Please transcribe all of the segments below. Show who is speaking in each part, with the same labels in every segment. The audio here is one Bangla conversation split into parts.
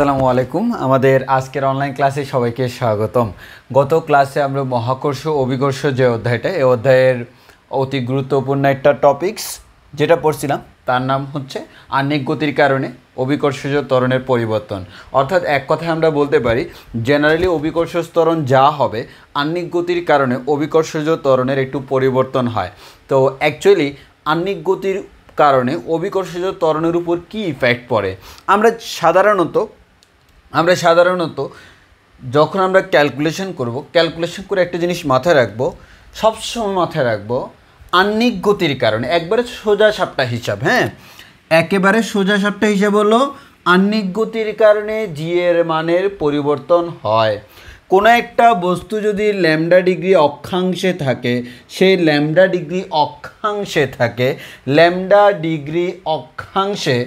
Speaker 1: আসসালামু আলাইকুম। আমাদের আজকের অনলাইন ক্লাসে সবাইকে স্বাগতম। গত ক্লাসে আমরা মহাকর্ষ অভিকর্ষ যে অধ্যায়টা, এই অধ্যায়ের অতি গুরুত্বপূর্ণ একটা টপিকস যেটা পড়ছিলাম তার নাম হচ্ছে আহ্নিক গতির কারণে অভিকর্ষজ ত্বরণের পরিবর্তন। অর্থাৎ এক কথায় আমরা বলতে পারি জেনারেলি অভিকর্ষ ত্বরণ যা হবে আহ্নিক গতির কারণে অভিকর্ষজ ত্বরণের একটু পরিবর্তন হয়। তো অ্যাকচুয়ালি আহ্নিক গতির কারণে অভিকর্ষজ ত্বরণের উপর কী ইফেক্ট পড়ে, আমরা সাধারণত যখন আমরা ক্যালকুলেশন করে একটা জিনিস মাথায় রাখবো, সবসময় মাথায় রাখবো আহ্নিক গতির কারণে একবারে সোজা সাপটা হিসাব, একেবারে সোজা সাপটা হিসাব হলো আহ্নিক গতির কারণে জি এর মানের পরিবর্তন হয়। কোনো একটা বস্তু যদি ল্যামডা ডিগ্রি অক্ষাংশে থাকে, সেই ল্যামডা ডিগ্রি অক্ষাংশে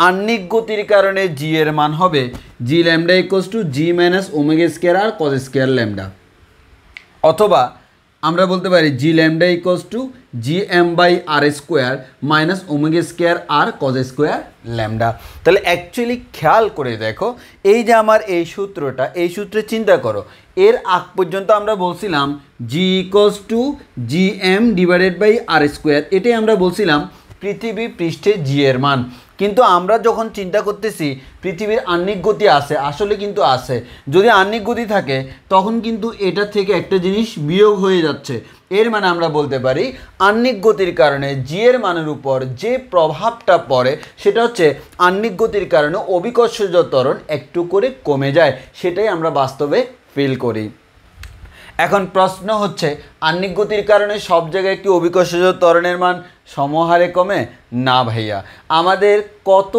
Speaker 1: আহ্নিক গতির কারণে জি এর মান হবে G lambda equals to G minus omega square R cos square lambda, অথবা আমরা বলতে পারি G lambda equals to G M by R square minus omega square R cos square lambda. তাহলে অ্যাকচুয়ালি খেয়াল করে দেখো, এই যে আমার এই সূত্রে চিন্তা করো, এর আগ পর্যন্ত আমরা বলছিলাম G equals to G M divided by R square, এটাই আমরা বলছিলাম পৃথিবী পৃষ্ঠে জি এর মান। কিন্তু আমরা যখন চিন্তা করতেছি পৃথিবীর আহ্নিক গতি আছে, আসলে কিন্তু আছে, যদি আহ্নিক গতি থাকে তখন কিন্তু এটা থেকে একটা জিনিস বিয়োগ হয়ে যাচ্ছে। এর মানে আমরা বলতে পারি আহ্নিক গতির কারণে জি এর মানের উপর যে প্রভাবটা পড়ে সেটা হচ্ছে আহ্নিক গতির কারণে অভিকর্ষজ ত্বরণ একটু করে কমে যায়, সেটাই আমরা বাস্তবে ফিল করি। এখন প্রশ্ন হচ্ছে, আহ্নিক গতির কারণে সব জায়গায় কি অভিকর্ষজ ত্বরণের মান সমহারে কমে? না ভাইয়া, আমাদের কত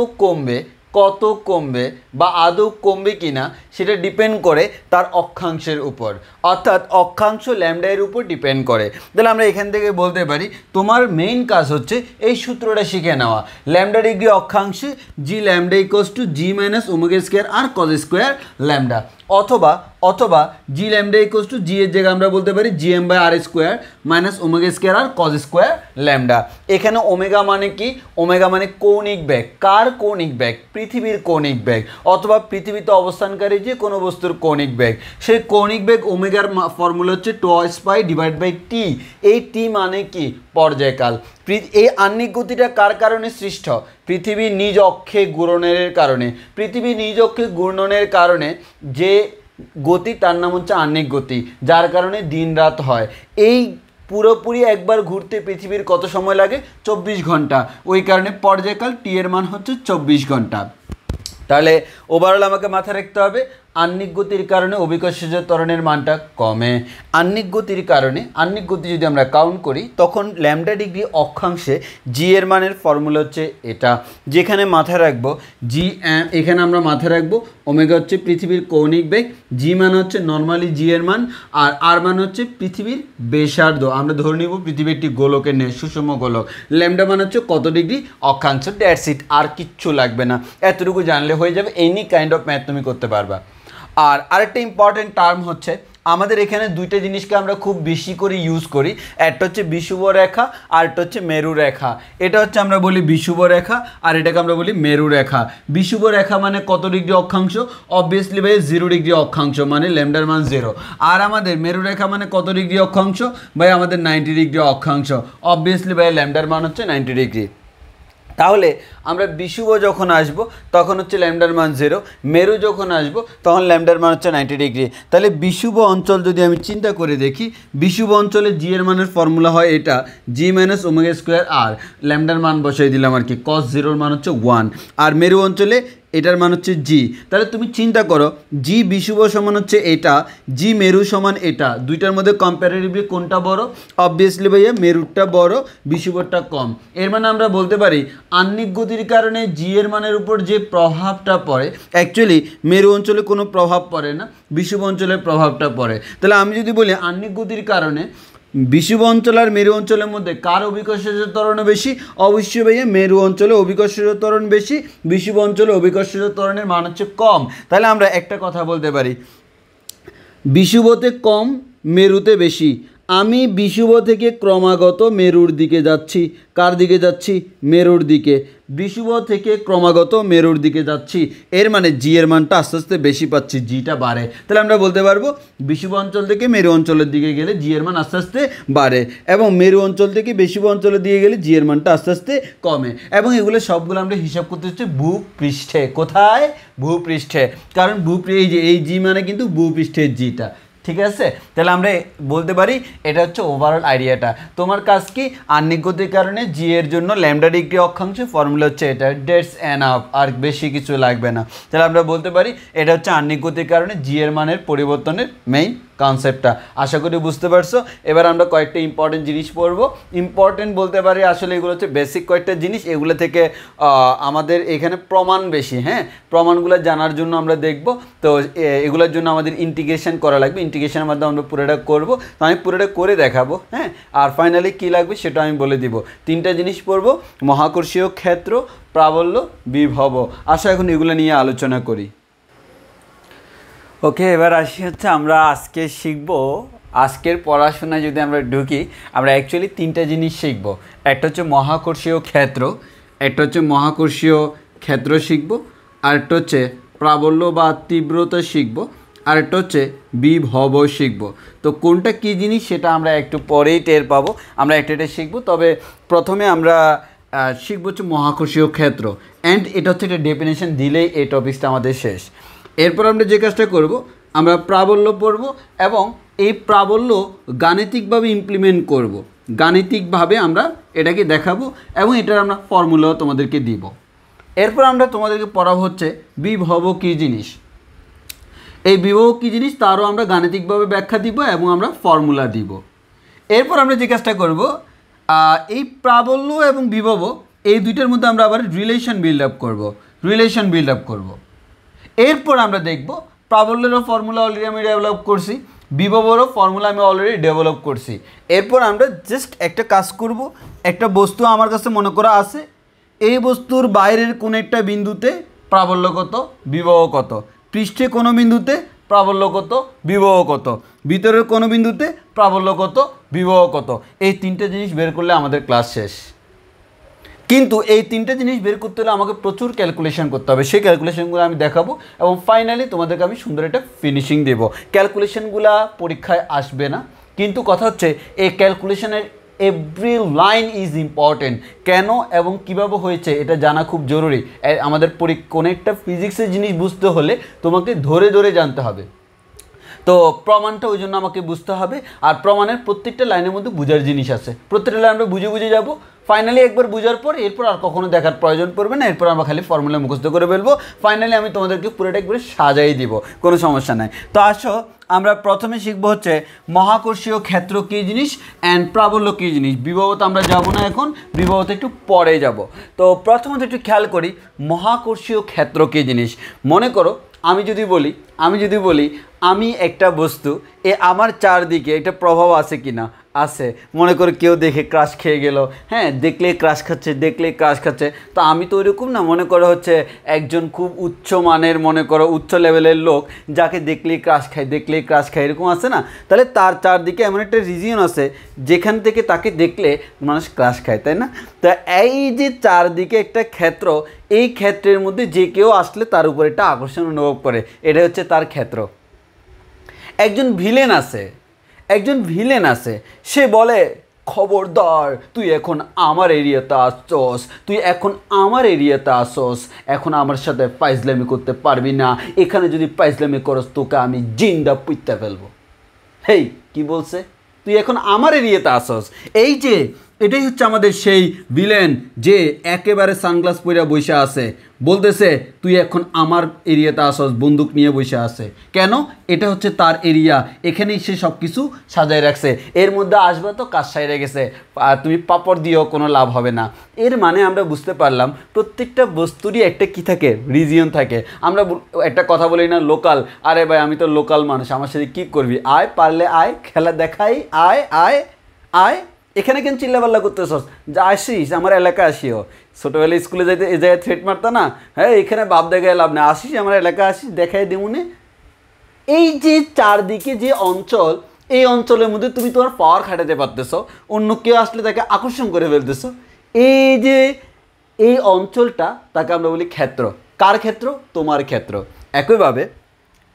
Speaker 1: কমবে বা আদৌ কমবে কি না সেটা ডিপেন্ড করে তার অক্ষাংশের উপর, অর্থাৎ অক্ষাংশ ল্যামডা এর উপর ডিপেন্ড করে। তাহলে আমরা এখান থেকে বলতে পারি তোমার মেইন কাজ হচ্ছে এই সূত্রটা শিখে নেওয়া, ল্যামডা ডিগ্রি অক্ষাংশে G lambda equals to G minus omega square R cos square lambda, অথবা G lambda equals to G এর জায়গায় আমরা বলতে পারি G M by R square minus omega square R cos square lambda. এখানে ওমেগা মানে কি? ওমেগা মানে কৌণিক বেগ। কার কৌণিক বেগ? পৃথিবীর কৌণিক বেগ, অথবা পৃথিবীতে অবস্থানকারী যে কোনো বস্তুর কৌণিক বেগ। সেই কৌণিক বেগ ওমেগার ফর্মুলা হচ্ছে twice pi divide by T. এই টি মানে কি? পর্যায়কাল। এই আহ্নিক গতিটা কার কারণে সৃষ্ট? পৃথিবীর নিজ অক্ষে ঘূর্ণনের কারণে যে গতি তার নাম হচ্ছে আহ্নিক গতি, যার কারণে দিন রাত হয়। এই পুরোপুরি একবার ঘুরতে পৃথিবীর কত সময় লাগে? 24 ঘন্টা। ওই কারণে পর্যায়কাল টি এর মান হচ্ছে 24 ঘন্টা। তাহলে ওভারঅল আমাকে মাথায় রাখতে হবে আহ্নিক গতির কারণে অভিকর্ষজ ত্বরণের মানটা কমে। আহ্নিক গতি যদি আমরা কাউন্ট করি তখন ল্যামডা ডিগ্রি অক্ষাংশে জি এর মানের ফর্মুলা হচ্ছে এটা, যেখানে মাথায় রাখবো জি এখানে আমরা মাথায় রাখবো ওমেগা হচ্ছে পৃথিবীর কৌণিক বেগ, জি মান হচ্ছে নর্মালি জি এর মান, আর আর মান হচ্ছে পৃথিবীর ব্যাসার্ধ। আমরা ধরে নিব পৃথিবী একটি গোলকের ন্যায় সুষম গোলক। ল্যামডা মান হচ্ছে কত ডিগ্রি অক্ষাংশ, দ্যাটস ইট, আর কিচ্ছু লাগবে না, এতটুকু জানলে হয়ে যাবে। এনি কাইন্ড অফ ম্যাথ তুমি করতে পারবা। আর আরেকটা ইম্পর্টেন্ট টার্ম হচ্ছে, আমাদের এখানে দুইটা জিনিসকে আমরা খুব বেশি করে ইউজ করি, একটা হচ্ছে বিষুব রেখা আর একটা হচ্ছে মেরু রেখা। এটা হচ্ছে আমরা বলি বিষুব রেখা আর এটাকে আমরা বলি মেরু রেখা। বিষুব রেখা মানে কত ডিগ্রি অক্ষাংশ? অবভিয়াসলি ভাই 0 ডিগ্রি অক্ষাংশ, মানে ল্যামডার মান 0। আর আমাদের মেরু রেখা মানে কত ডিগ্রি অক্ষাংশ? ভাই আমাদের 90 ডিগ্রি অক্ষাংশ, অবভিয়াসলি ভাই ল্যামডার মান হচ্ছে 90 ডিগ্রি। তাহলে আমরা বিষুব যখন আসব তখন হচ্ছে ল্যামডার মান 0, মেরু যখন আসব তখন ল্যামডার মান হচ্ছে 90 ডিগ্রি। তাহলে বিষুব অঞ্চল যদি আমি চিন্তা করে দেখি, বিষুব অঞ্চলে জি এর মানের ফর্মুলা হয় এটা জি মাইনাস ওমেগা স্কোয়ার আর ল্যামডার মান বসাই দিলাম আর কি, কস 0 মান হচ্ছে 1, আর মেরু অঞ্চলে এটার মান হচ্ছে জি। তাহলে তুমি চিন্তা করো জি বিষুব সমান হচ্ছে এটা, জি মেরু সমান এটা, দুইটার মধ্যে কম্পারেটিভলি কোনটা বড়? অবভিয়াসলি ভাইয়া মেরুটা বড়, বিষুবটা কম। এর মানে আমরা বলতে পারি আহ্নিক গতির কারণে জি এর মানের উপর যে প্রভাবটা পড়ে, অ্যাকচুয়ালি মেরু অঞ্চলে কোনো প্রভাব পড়ে না, বিষুব অঞ্চলের প্রভাবটা পড়ে। তাহলে আমি যদি বলি আহ্নিক গতির কারণে বিষুব অঞ্চল আর মেরু অঞ্চলের মধ্যে কার অভিকর্ষজ ত্বরণ বেশি? অবশ্যই ভাইয়া মেরু অঞ্চলে অভিকর্ষজ ত্বরণ বেশি, বিষুব অঞ্চলে অভিকর্ষজ ত্বরণের মান হচ্ছে কম। তাহলে আমরা একটা কথা বলতে পারি বিষুবতে কম, মেরুতে বেশি। আমি বিষুব থেকে ক্রমাগত মেরুর দিকে যাচ্ছি। কার দিকে যাচ্ছি? মেরুর দিকে। বিষুব থেকে ক্রমাগত মেরুর দিকে যাচ্ছি, এর মানে জি এর মানটা আস্তে আস্তে বেশি পাচ্ছি, জিটা বাড়ে। তাহলে আমরা বলতে পারবো বিষুব অঞ্চল থেকে মেরু অঞ্চলের দিকে গেলে জি এর মান আস্তে আস্তে বাড়ে, এবং মেরু অঞ্চল থেকে বিষুব অঞ্চলের দিকে গেলে জি এর মানটা আস্তে আস্তে কমে। এবং এগুলো সবগুলো আমরা হিসাব করতে হচ্ছে ভূপৃষ্ঠে। কোথায়? ভূপৃষ্ঠে। কারণ এই জি মানে কিন্তু ভূপৃষ্ঠের জিটা। ঠিক আছে, তাহলে আমরা বলতে পারি এটা হচ্ছে ওভারঅল আইডিয়াটা। তোমার কাজ কি? আহ্নিক গতির কারণে জি এর জন্য ল্যামডা ডিগ্রি অক্ষাংশ ফর্মুলা হচ্ছে এটা, ডেটস এনাফ, আর বেশি কিছু লাগবে না। তাহলে আমরা বলতে পারি এটা হচ্ছে আহ্নিক গতির কারণে জি এর মানের পরিবর্তনের মেইন কনসেপ্টটা। আশা করি বুঝতে পারছো। এবার আমরা কয়েকটা ইম্পর্টেন্ট জিনিস পড়বো। ইম্পর্টেন্ট বলতে পারি আসলে এগুলো হচ্ছে বেসিক কয়েকটা জিনিস, এগুলো থেকে আমাদের এখানে প্রমাণ বেশি। হ্যাঁ, প্রমাণগুলো জানার জন্য আমরা দেখব। তো এগুলোর জন্য আমাদের ইন্টিগ্রেশন করা লাগবে, ইন্টিগ্রেশনের মাধ্যমে আমরা পুরোটা করবো। তো আমি পুরোটা করে দেখাবো। হ্যাঁ, আর ফাইনালি কী লাগবে সেটা আমি বলে দিব। তিনটা জিনিস পড়বো: মহাকর্ষীয় ক্ষেত্র, প্রাবল্য, বিভব। আসো এখন এগুলো নিয়ে আলোচনা করি। ওকে, এবার আসি হচ্ছে আমরা আজকে শিখব, আজকের পড়াশোনায় যদি আমরা ঢুকি আমরা অ্যাকচুয়ালি তিনটা জিনিস শিখব। একটা হচ্ছে মহাকর্ষীয় ক্ষেত্র, একটা হচ্ছে মহাকর্ষীয় ক্ষেত্র শিখব, আর একটা হচ্ছে প্রাবল্য বা তীব্রতা শিখব, আর একটা হচ্ছে বিভব শিখব। তো কোনটা কী জিনিস সেটা আমরা একটু পরেই টের পাবো, আমরা একটা একটা শিখব। তবে প্রথমে আমরা শিখব হচ্ছে মহাকর্ষীয় ক্ষেত্র, অ্যান্ড এটা হচ্ছে একটা ডেফিনেশন দিলেই এই টপিকসটা আমাদের শেষ। এরপর আমরা যে কাজটা করব, আমরা প্রাবল্য পড়ব এবং এই প্রাবল্য গাণিতিকভাবে ইমপ্লিমেন্ট করব, গাণিতিকভাবে আমরা এটাকে দেখাবো এবং এটার আমরা ফর্মুলাও তোমাদেরকে দিব। এরপর আমরা তোমাদেরকে পড়াবো হচ্ছে বিভব কী জিনিস। এই বিভব কী জিনিস তারও আমরা গাণিতিকভাবে ব্যাখ্যা দিব এবং আমরা ফর্মুলা দিব। এরপর আমরা যে কাজটা করব, এই প্রাবল্য এবং বিভব এই দুইটার মধ্যে আমরা আবার রিলেশন বিল্ড আপ করব। এরপর আমরা দেখব প্রাবল্যেরও ফর্মুলা অলরেডি আমি ডেভেলপ করছি, বিভবেরও ফর্মুলা আমি অলরেডি ডেভেলপ করছি। এরপর আমরা জাস্ট একটা কাজ করব, একটা বস্তু আমার কাছে মনে করা আছে, এই বস্তুর বাইরের কোনো একটা বিন্দুতে প্রাবল্য কত, বিভব কত, পৃষ্ঠে কোনো বিন্দুতে প্রাবল্য কত, বিভব কত, ভিতরের কোনো বিন্দুতে প্রাবল্য কত, বিভব কত। এই তিনটে জিনিস বের করলে আমাদের ক্লাস শেষ। কিন্তু এই তিনটে জিনিস বের করতে হলে আমাকে প্রচুর ক্যালকুলেশন করতে হবে, সেই ক্যালকুলেশনগুলো আমি দেখাবো এবং ফাইনালি তোমাদেরকে আমি সুন্দর একটা ফিনিশিং দেবো। ক্যালকুলেশনগুলো পরীক্ষায় আসবে না, কিন্তু কথা হচ্ছে এই ক্যালকুলেশনের এভরি লাইন ইজ ইম্পর্টেন্ট। কেন এবং কীভাবে হয়েছে এটা জানা খুব জরুরি। আমাদের কোনো একটা ফিজিক্সের জিনিস বুঝতে হলে তোমাকে ধরে ধরে জানতে হবে। তো প্রমাণটা ওই জন্য আমাকে বুঝতে হবে, আর প্রমাণের প্রত্যেকটা লাইনের মধ্যে বোঝার জিনিস আছে, প্রত্যেকটা লাইন আমরা বুঝে বুঝে যাবো। ফাইনালি একবার বোঝার পর এরপর আর কখনো দেখার প্রয়োজন পড়বে না, এরপর আমরা খালি ফর্মুলা মুখস্থ করে ফেলবো। ফাইনালি আমি তোমাদেরকে পুরোটা একবারে সাজাই দিব, কোনো সমস্যা নাই। তো আসো আমরা প্রথমে শিখবো হচ্ছে মহাকর্ষীয় ক্ষেত্র কী জিনিস অ্যান্ড প্রাবল্য কী জিনিস। বিভবতে আমরা যাব না এখন, বিভবতে একটু পরে যাব। তো প্রথমত একটু খেয়াল করি মহাকর্ষীয় ক্ষেত্র কী জিনিস। মনে করো আমি যদি বলি আমি একটা বস্তু, আমার চারদিকে একটা প্রভাব আছে কি না, আছে। মনে করো কেউ দেখে ক্রাশ খেয়ে গেল, হ্যাঁ, দেখলেই ক্রাশ খাচ্ছে। তো আমি তো ওইরকম না, মনে করো হচ্ছে একজন খুব উচ্চ মানের, মনে করো উচ্চ লেভেলের লোক, যাকে দেখলেই ক্রাশ খায় এরকম আছে না। তাহলে তার চারদিকে এমন একটা রিজিয়ন আছে যেখান থেকে তাকে দেখলে মানুষ ক্রাশ খায়, তাই না? তা এই যে চারদিকে একটা ক্ষেত্র, এই ক্ষেত্রের মধ্যে যে কেউ আসলে তার উপর একটা আকর্ষণ অনুভব করে, এটা হচ্ছে তার ক্ষেত্র। একজন ভিলেন আছে, সে বলে খবরদার তুই এখন আমার এরিয়াতে আসছস, এখন আমার সাথে ফাইজলামি করতে পারবি না, এখানে যদি ফাইজলামি করস তোকে আমি জিন্দা পুইত্তা ফেলবো। হেই, কি বলছে? তুই এখন আমার এরিয়াতে আসছস। এই যে এটাই হচ্ছে আমাদের সেই ভিলেন, যে একেবারে সানগ্লাস পরে বসে আছে, বলতেছে তুই এখন আমার এরিয়াতে আসস, বন্দুক নিয়ে বসে আছে। কেন? এটা হচ্ছে তার এরিয়া, এখানেই সে সব কিছু সাজায় রাখছে। এর মধ্যে আসবে তো কাজ সাইরে গেছে, আর তুমি পাপড় দিয়েও কোনো লাভ হবে না। এর মানে আমরা বুঝতে পারলাম প্রত্যেকটা বস্তুরই একটা কি থাকে, রিজিয়ন থাকে। আমরা একটা কথা বলি না, লোকাল। আরে ভাই আমি তো লোকাল মানুষ, আমার সাথে কী করবি, আয়, পারলে আয়, খেলা দেখাই, আয় আয় আয়। এখানে কেন চিল্লাপাল্লা করতেছস, যা আসিস আমার এলাকা আসিও। ছোটোবেলায় স্কুলে যাইতে এই জায়গায় থ্রেট মারতা না, হ্যাঁ, এখানে বাপ দেখায় লাভ নেই, আসিস আমার এলাকা আসিস, দেখাই দেমুনে। এই যে চারদিকে যে অঞ্চল, এই অঞ্চলের মধ্যে তুমি তোমার পাওয়ার খাটাতে পারতেছ, অন্য কেউ আসলে তাকে আকর্ষণ করে ফেলতেছ। এই অঞ্চলটা তাকে আমরা বলি ক্ষেত্র। কার ক্ষেত্র? তোমার ক্ষেত্র। একইভাবে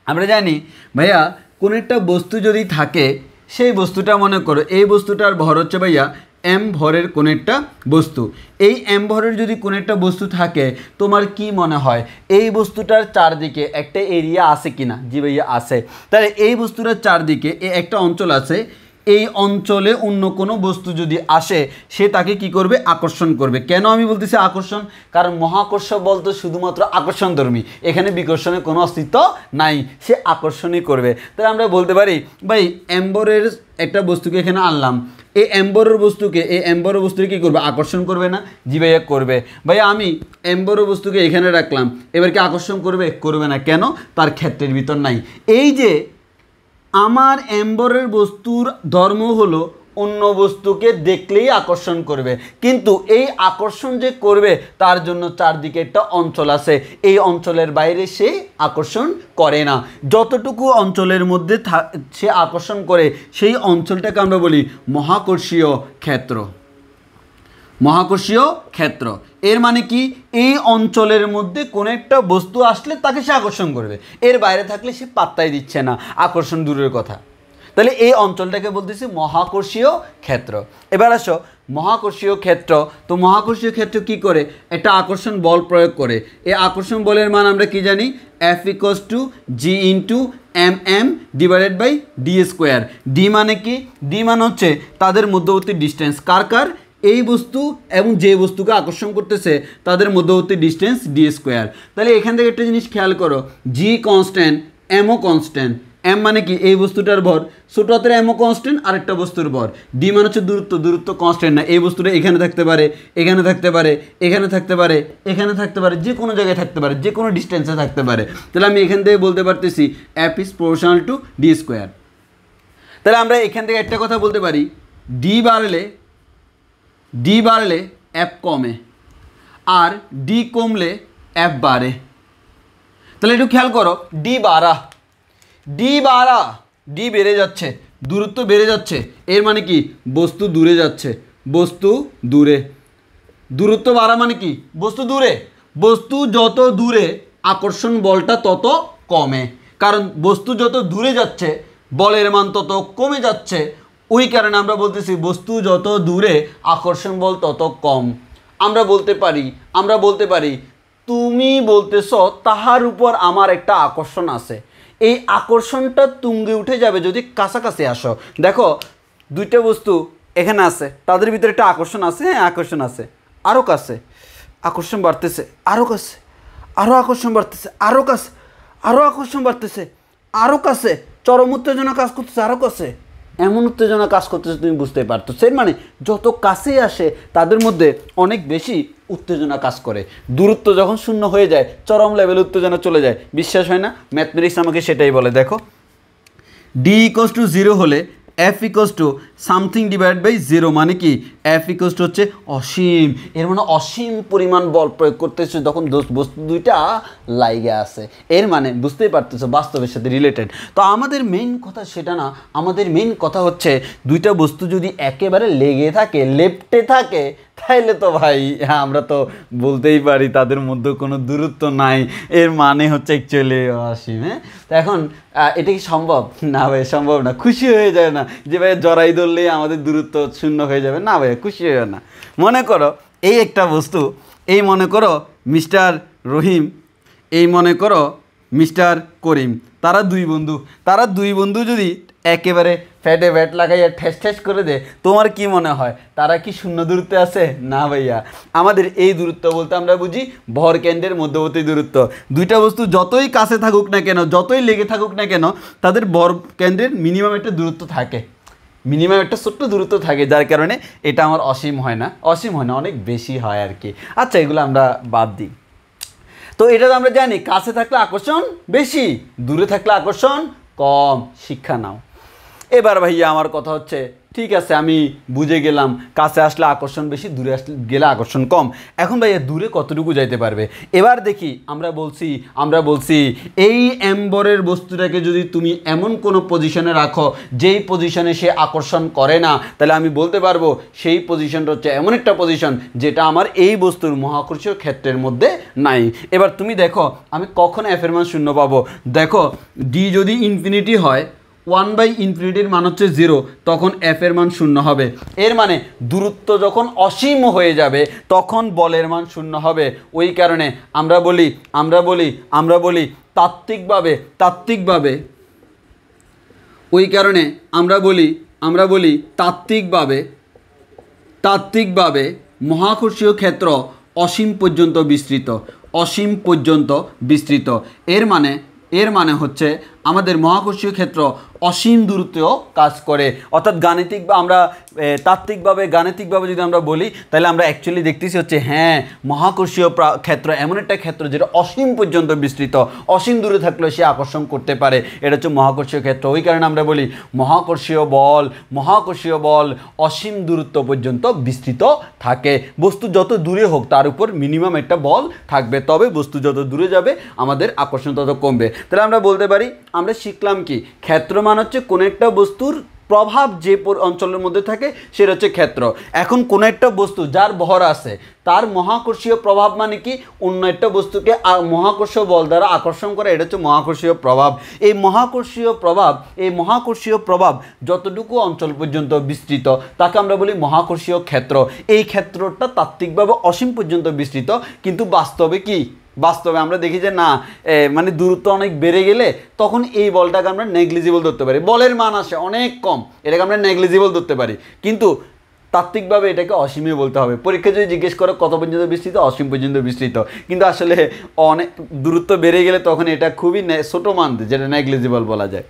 Speaker 1: আমরা জানি ভাইয়া কোনো একটা বস্তু যদি থাকে, সেই বস্তুটা মনে করো এই বস্তুটার ভর হচ্ছে ভাইয়া এম ভরের কোনো একটা বস্তু। এই এম ভরের যদি কোনো একটা বস্তু থাকে, তোমার কি মনে হয় এই বস্তুটার চারদিকে একটা এরিয়া আছে কিনা? জি ভাইয়া আছে। তাহলে এই বস্তুটার চারদিকে একটা অঞ্চল আছে, এই অঞ্চলে অন্য কোনো বস্তু যদি আসে, সে তাকে কি করবে? আকর্ষণ করবে। কেন আমি বলতেছি আকর্ষণ? কারণ মহাকর্ষ বল তো শুধুমাত্র আকর্ষণধর্মী, এখানে বিকর্ষণের কোনো অস্তিত্ব নাই, সে আকর্ষণই করবে। তাহলে আমরা বলতে পারি ভাই এম্বরের একটা বস্তুকে এখানে আনলাম, এই এম্বরের বস্তুকে কী করবে? আকর্ষণ করবে না? জি ভাইয়া করবে। ভাইয়া আমি এম্বরের বস্তুকে এখানে রাখলাম, এবার কি আকর্ষণ করবে? করবে না। কেন? তার ক্ষেত্রের ভিতর নাই। এই যে আমার এম্বরের বস্তুর ধর্ম হলো অন্য বস্তুকে দেখলেই আকর্ষণ করবে, কিন্তু এই আকর্ষণ যে করবে তার জন্য চারদিকে একটা অঞ্চল আছে, এই অঞ্চলের বাইরে সে আকর্ষণ করে না। যতটুকু অঞ্চলের মধ্যে সে আকর্ষণ করে, সেই অঞ্চলটাকে আমরা বলি মহাকর্ষীয় ক্ষেত্র। মহাকর্ষীয় ক্ষেত্র এর মানে কি? এই অঞ্চলের মধ্যে কোনো একটা বস্তু আসলে তাকে সে আকর্ষণ করবে, এর বাইরে থাকলে সে পাত্তাই দিচ্ছে না, আকর্ষণ দূরের কথা। তাহলে এই অঞ্চলটাকে বলতেছি মহাকর্ষীয় ক্ষেত্র। এবার আসো মহাকর্ষীয় ক্ষেত্র। তো মহাকর্ষীয় ক্ষেত্র কি করে? একটা আকর্ষণ বল প্রয়োগ করে। এই আকর্ষণ বলের মান আমরা কি জানি? F = G × mm / d²। D মানে কি? ডি মানে হচ্ছে তাদের মধ্যবর্তী ডিস্টেন্স। কার কার? এই বস্তু এবং যে বস্তুকে আকর্ষণ করতেছে তাদের মধ্যবর্তী ডিস্টেন্স d²। তাহলে এখান থেকে একটা জিনিস খেয়াল করো, জি কনস্ট্যান্ট, এমও কনস্ট্যান্ট। এম মানে কি? এই বস্তুটার ভর। ছোট হাতের এমও কনস্ট্যান্ট, আরেকটা বস্তুর ভর। ডি মানে হচ্ছে দূরত্ব, দূরত্ব কনস্ট্যান্ট না। এই বস্তুটা এখানে থাকতে পারে, এখানে থাকতে পারে, এখানে থাকতে পারে, এখানে থাকতে পারে, যে কোনো জায়গায় থাকতে পারে, যে কোনো ডিস্টেন্সে থাকতে পারে। তাহলে আমি এখান থেকে বলতে পারতেছি F = d²। তাহলে আমরা এখান থেকে একটা কথা বলতে পারি, ডি বাড়লে F কমে, আর ডি কমলে F বাড়ে। তাহলে একটু খেয়াল করো, ডি বেড়ে যাচ্ছে, দূরত্ব বেড়ে যাচ্ছে, এর মানে কি? বস্তু দূরে যাচ্ছে, দূরত্ব বাড়া মানে কি? বস্তু যত দূরে আকর্ষণ বলটা তত কমে, কারণ বস্তু যত দূরে যাচ্ছে বলের মান তত কমে যাচ্ছে। ওই কারণে আমরা বলতেছি বস্তু যত দূরে আকর্ষণ বল তত কম। আমরা বলতে পারি তুমি বলতেছ তাহার উপর আমার একটা আকর্ষণ আছে, এই আকর্ষণটা তুঙ্গে উঠে যাবে যদি কাছাকাছি আসো। দেখো দুইটা বস্তু এখানে আছে, তাদের ভিতরে একটা আকর্ষণ আছে। হ্যাঁ, আকর্ষণ আছে, আরও কাছে আকর্ষণ বাড়তেছে, আরও কাছে আরও আকর্ষণ বাড়তেছে, আরও কাছে আরও আকর্ষণ বাড়তেছে, আরও কাছে চরম উত্তেজনা কাজ করতেছে, আরও কাছে এমন উত্তেজনা কাজ করতেছে তুমি বুঝতে পারতো। সেই মানে যত কাছে আসে তাদের মধ্যে অনেক বেশি উত্তেজনা কাজ করে। দূরত্ব যখন শূন্য হয়ে যায় চরম লেভেলে উত্তেজনা চলে যায়। বিশ্বাস হয় না? ম্যাথমেটিক্স আমাকে সেটাই বলে। দেখো ডি = 0 হলে F = something / 0 মানে কি? F হচ্ছে অসীম। এর মানে অসীম পরিমাণ বল প্রয়োগ করতেছে যখন বস্তু দুইটা লাইগে আছে। এর মানে বুঝতেই পারতেছো বাস্তবের সাথে রিলেটেড। তো আমাদের মেইন কথা সেটা না, আমাদের মেইন কথা হচ্ছে দুইটা বস্তু যদি একেবারে লেগে থাকে, লেপ্টে থাকে, তাইলে তো ভাই আমরা তো বলতেই পারি তাদের মধ্যে কোনো দূরত্ব নাই, এর মানে হচ্ছে অ্যাকচুয়ালি অসীম। হ্যাঁ, তো এখন এটা কি সম্ভব? না ভাই, সম্ভব না। খুশি হয়ে যায় না যে ভাই জড়াই ধরলেই আমাদের দূরত্ব শূন্য হয়ে যাবে, না ভাই, খুশি হয়ে না। মনে করো এই একটা বস্তু, এই মনে করো মিস্টার রহিম, এই মনে করো মিস্টার করিম, তারা দুই বন্ধু যদি একেবারে ফ্যাটে ফ্যাট লাগাইয়া ঠেস করে দেয়, তোমার কি মনে হয় তারা কি শূন্য দূরত্বে আছে? না ভাইয়া, আমাদের এই দূরত্ব বলতে আমরা বুঝি ভর কেন্দ্রের মধ্যবর্তী দূরত্ব। দুইটা বস্তু যতই কাছে থাকুক না কেন, যতই লেগে থাকুক না কেন, তাদের ভর কেন্দ্রের মিনিমাম একটা দূরত্ব থাকে, মিনিমাম একটা ছোট্ট দূরত্ব থাকে, যার কারণে এটা আমার অসীম হয় না, অনেক বেশি হয় আর কি। আচ্ছা, এগুলো আমরা বাদ দিই। তো এটা তো আমরা জানি কাছে থাকলে আকর্ষণ বেশি, দূরে থাকলে আকর্ষণ কম। শিক্ষা নাও। এবার ভাইয়া আমার কথা হচ্ছে ঠিক আছে, আমি বুঝে গেলাম কাছে আসলে আকর্ষণ বেশি, দূরে আসলে গেলে আকর্ষণ কম। এখন ভাইয়া দূরে কতটুকু যাইতে পারবে? এবার দেখি, আমরা বলছি এই এম্বরের বস্তুটাকে যদি তুমি এমন কোনো পজিশনে রাখো যেই পজিশনে সে আকর্ষণ করে না, তাহলে আমি বলতে পারবো সেই পজিশনটা হচ্ছে এমন একটা পজিশন যেটা আমার এই বস্তুর মহাকর্ষীয় ক্ষেত্রের মধ্যে নাই। এবার তুমি দেখো আমি কখন এফের মান শূন্য পাবো। দেখো ডি যদি ইনফিনিটি হয়, 1/∞ মান হচ্ছে 0, তখন এফ এর মান শূন্য হবে। এর মানে দূরত্ব যখন অসীম হয়ে যাবে তখন বলের মান শূন্য হবে। ওই কারণে আমরা বলি তাত্ত্বিকভাবে ওই কারণে আমরা বলি তাত্ত্বিকভাবে মহাকর্ষীয় ক্ষেত্র অসীম পর্যন্ত বিস্তৃত। এর মানে হচ্ছে আমাদের মহাকর্ষীয় ক্ষেত্র অসীম দূরত্বেও কাজ করে। অর্থাৎ গাণিতিকভাবে যদি আমরা বলি, তাহলে আমরা অ্যাকচুয়ালি দেখতেছি হচ্ছে হ্যাঁ, মহাকর্ষীয় ক্ষেত্র এমন একটা ক্ষেত্র যেটা অসীম পর্যন্ত বিস্তৃত, অসীম দূরে থাকলেও সে আকর্ষণ করতে পারে। এটা হচ্ছে মহাকর্ষীয় ক্ষেত্র। ওই কারণে আমরা বলি মহাকর্ষীয় বল অসীম দূরত্ব পর্যন্ত বিস্তৃত থাকে। বস্তু যত দূরে হোক তার উপর মিনিমাম একটা বল থাকবে, তবে বস্তু যত দূরে যাবে আমাদের আকর্ষণ তত কমবে। তাহলে আমরা বলতে পারি, আমরা শিখলাম কি, ক্ষেত্র মান হচ্ছে কোনো একটা বস্তুর প্রভাব যে অঞ্চলের মধ্যে থাকে সেটা হচ্ছে ক্ষেত্র। এখন কোনো একটা বস্তু যার ভর আছে তার মহাকর্ষীয় প্রভাব মানে কি, অন্য একটা বস্তুকে মহাকর্ষীয় বল দ্বারা আকর্ষণ করে, এটা হচ্ছে মহাকর্ষীয় প্রভাব। এই মহাকর্ষীয় প্রভাব যতটুকু অঞ্চল পর্যন্ত বিস্তৃত তাকে আমরা বলি মহাকর্ষীয় ক্ষেত্র। এই ক্ষেত্রটা তাত্ত্বিকভাবে অসীম পর্যন্ত বিস্তৃত, কিন্তু বাস্তবে আমরা দেখি যে না, মানে দূরত্ব অনেক বেড়ে গেলে তখন এই বলটাকে আমরা নেগলিজিবল ধরতে পারি। বলের মান আসে অনেক কম, এটাকে আমরা নেগলিজিবল ধরতে পারি, কিন্তু তাত্ত্বিকভাবে এটাকে অসীমই বলতে হবে। পরীক্ষা যদি জিজ্ঞেস করো কত পর্যন্ত বিস্তৃত, অসীম পর্যন্ত বিস্তৃত, কিন্তু আসলে অনেক দূরত্ব বেড়ে গেলে তখন এটা খুবই ছোটো মান, যেটা নেগলিজিবল বলা যায়।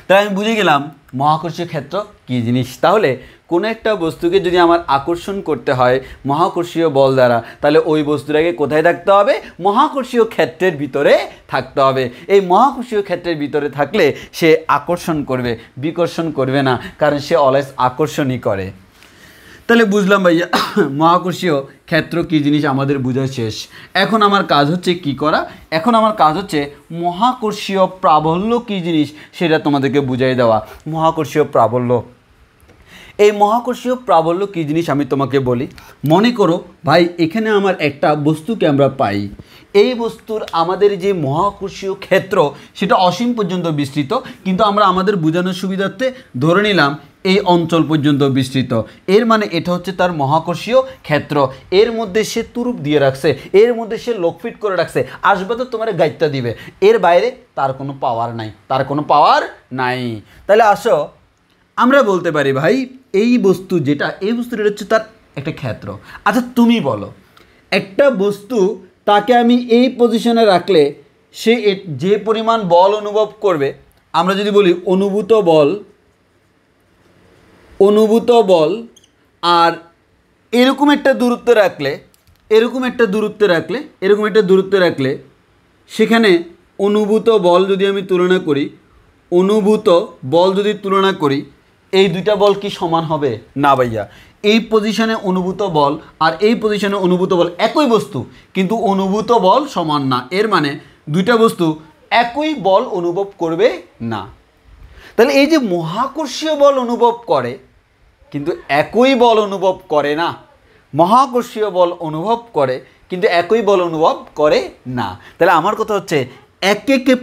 Speaker 1: তাই আমি বুঝে গেলাম মহাকর্ষীয় ক্ষেত্র কী জিনিস। তাহলে কোনো একটা বস্তুকে যদি আমার আকর্ষণ করতে হয় মহাকর্ষীয় বল দ্বারা, তাহলে ওই বস্তুটাকে কোথায় থাকতে হবে? মহাকর্ষীয় ক্ষেত্রের ভিতরে থাকতে হবে। এই মহাকর্ষীয় ক্ষেত্রের ভিতরে থাকলে সে আকর্ষণ করবে, বিকর্ষণ করবে না, কারণ সে অলওয়েজ আকর্ষণই করে। তাহলে বুঝলাম ভাইয়া মহাকর্ষীয় ক্ষেত্র কী জিনিস আমাদের বোঝা শেষ। এখন আমার কাজ হচ্ছে কি করা? এখন আমার কাজ হচ্ছে মহাকর্ষীয় প্রাবল্য কী জিনিস সেটা তোমাদেরকে বুঝাই দেওয়া। এই মহাকর্ষীয় প্রাবল্য কী জিনিস আমি তোমাকে বলি। মনে করো ভাই, এখানে আমার একটা বস্তুকে আমরা পাই, এই বস্তুর আমাদের যে মহাকর্ষীয় ক্ষেত্র সেটা অসীম পর্যন্ত বিস্তৃত, কিন্তু আমরা আমাদের বোঝানোর সুবিধার্থে ধরে নিলাম এই অঞ্চল পর্যন্ত বিস্তৃত। এর মানে এটা হচ্ছে তার মহাকর্ষীয় ক্ষেত্র। এর মধ্যে সে তুরুপ দিয়ে রাখছে, এর মধ্যে সে লোকফিট করে রাখছে, আসবে তো তোমার গাইডটা দিবে, এর বাইরে তার কোনো পাওয়ার নাই। তাহলে আসো আমরা বলতে পারি ভাই এই বস্তুটা হচ্ছে তার একটা ক্ষেত্র। আচ্ছা তুমি বলো, একটা বস্তু তাকে আমি এই পজিশনে রাখলে সে যে পরিমাণ বল অনুভব করবে, আমরা যদি বলি অনুভূত বল, আর এরকম একটা দূরত্বে রাখলে সেখানে অনুভূত বল যদি আমি তুলনা করি, এই দুইটা বল কি সমান হবে? না ভাইয়া, এই পজিশনে অনুভূত বল আর এই পজিশনে অনুভূত বল একই বস্তু, কিন্তু অনুভূত বল সমান না। এর মানে দুইটা বস্তু একই বল অনুভব করবে না। তাহলে এই যে মহাকর্ষীয় বল অনুভব করে কিন্তু একই বল অনুভব করে না, মহাকর্ষীয় বল অনুভব করে কিন্তু একই বল অনুভব করে না। তাহলে আমার কথা হচ্ছে এক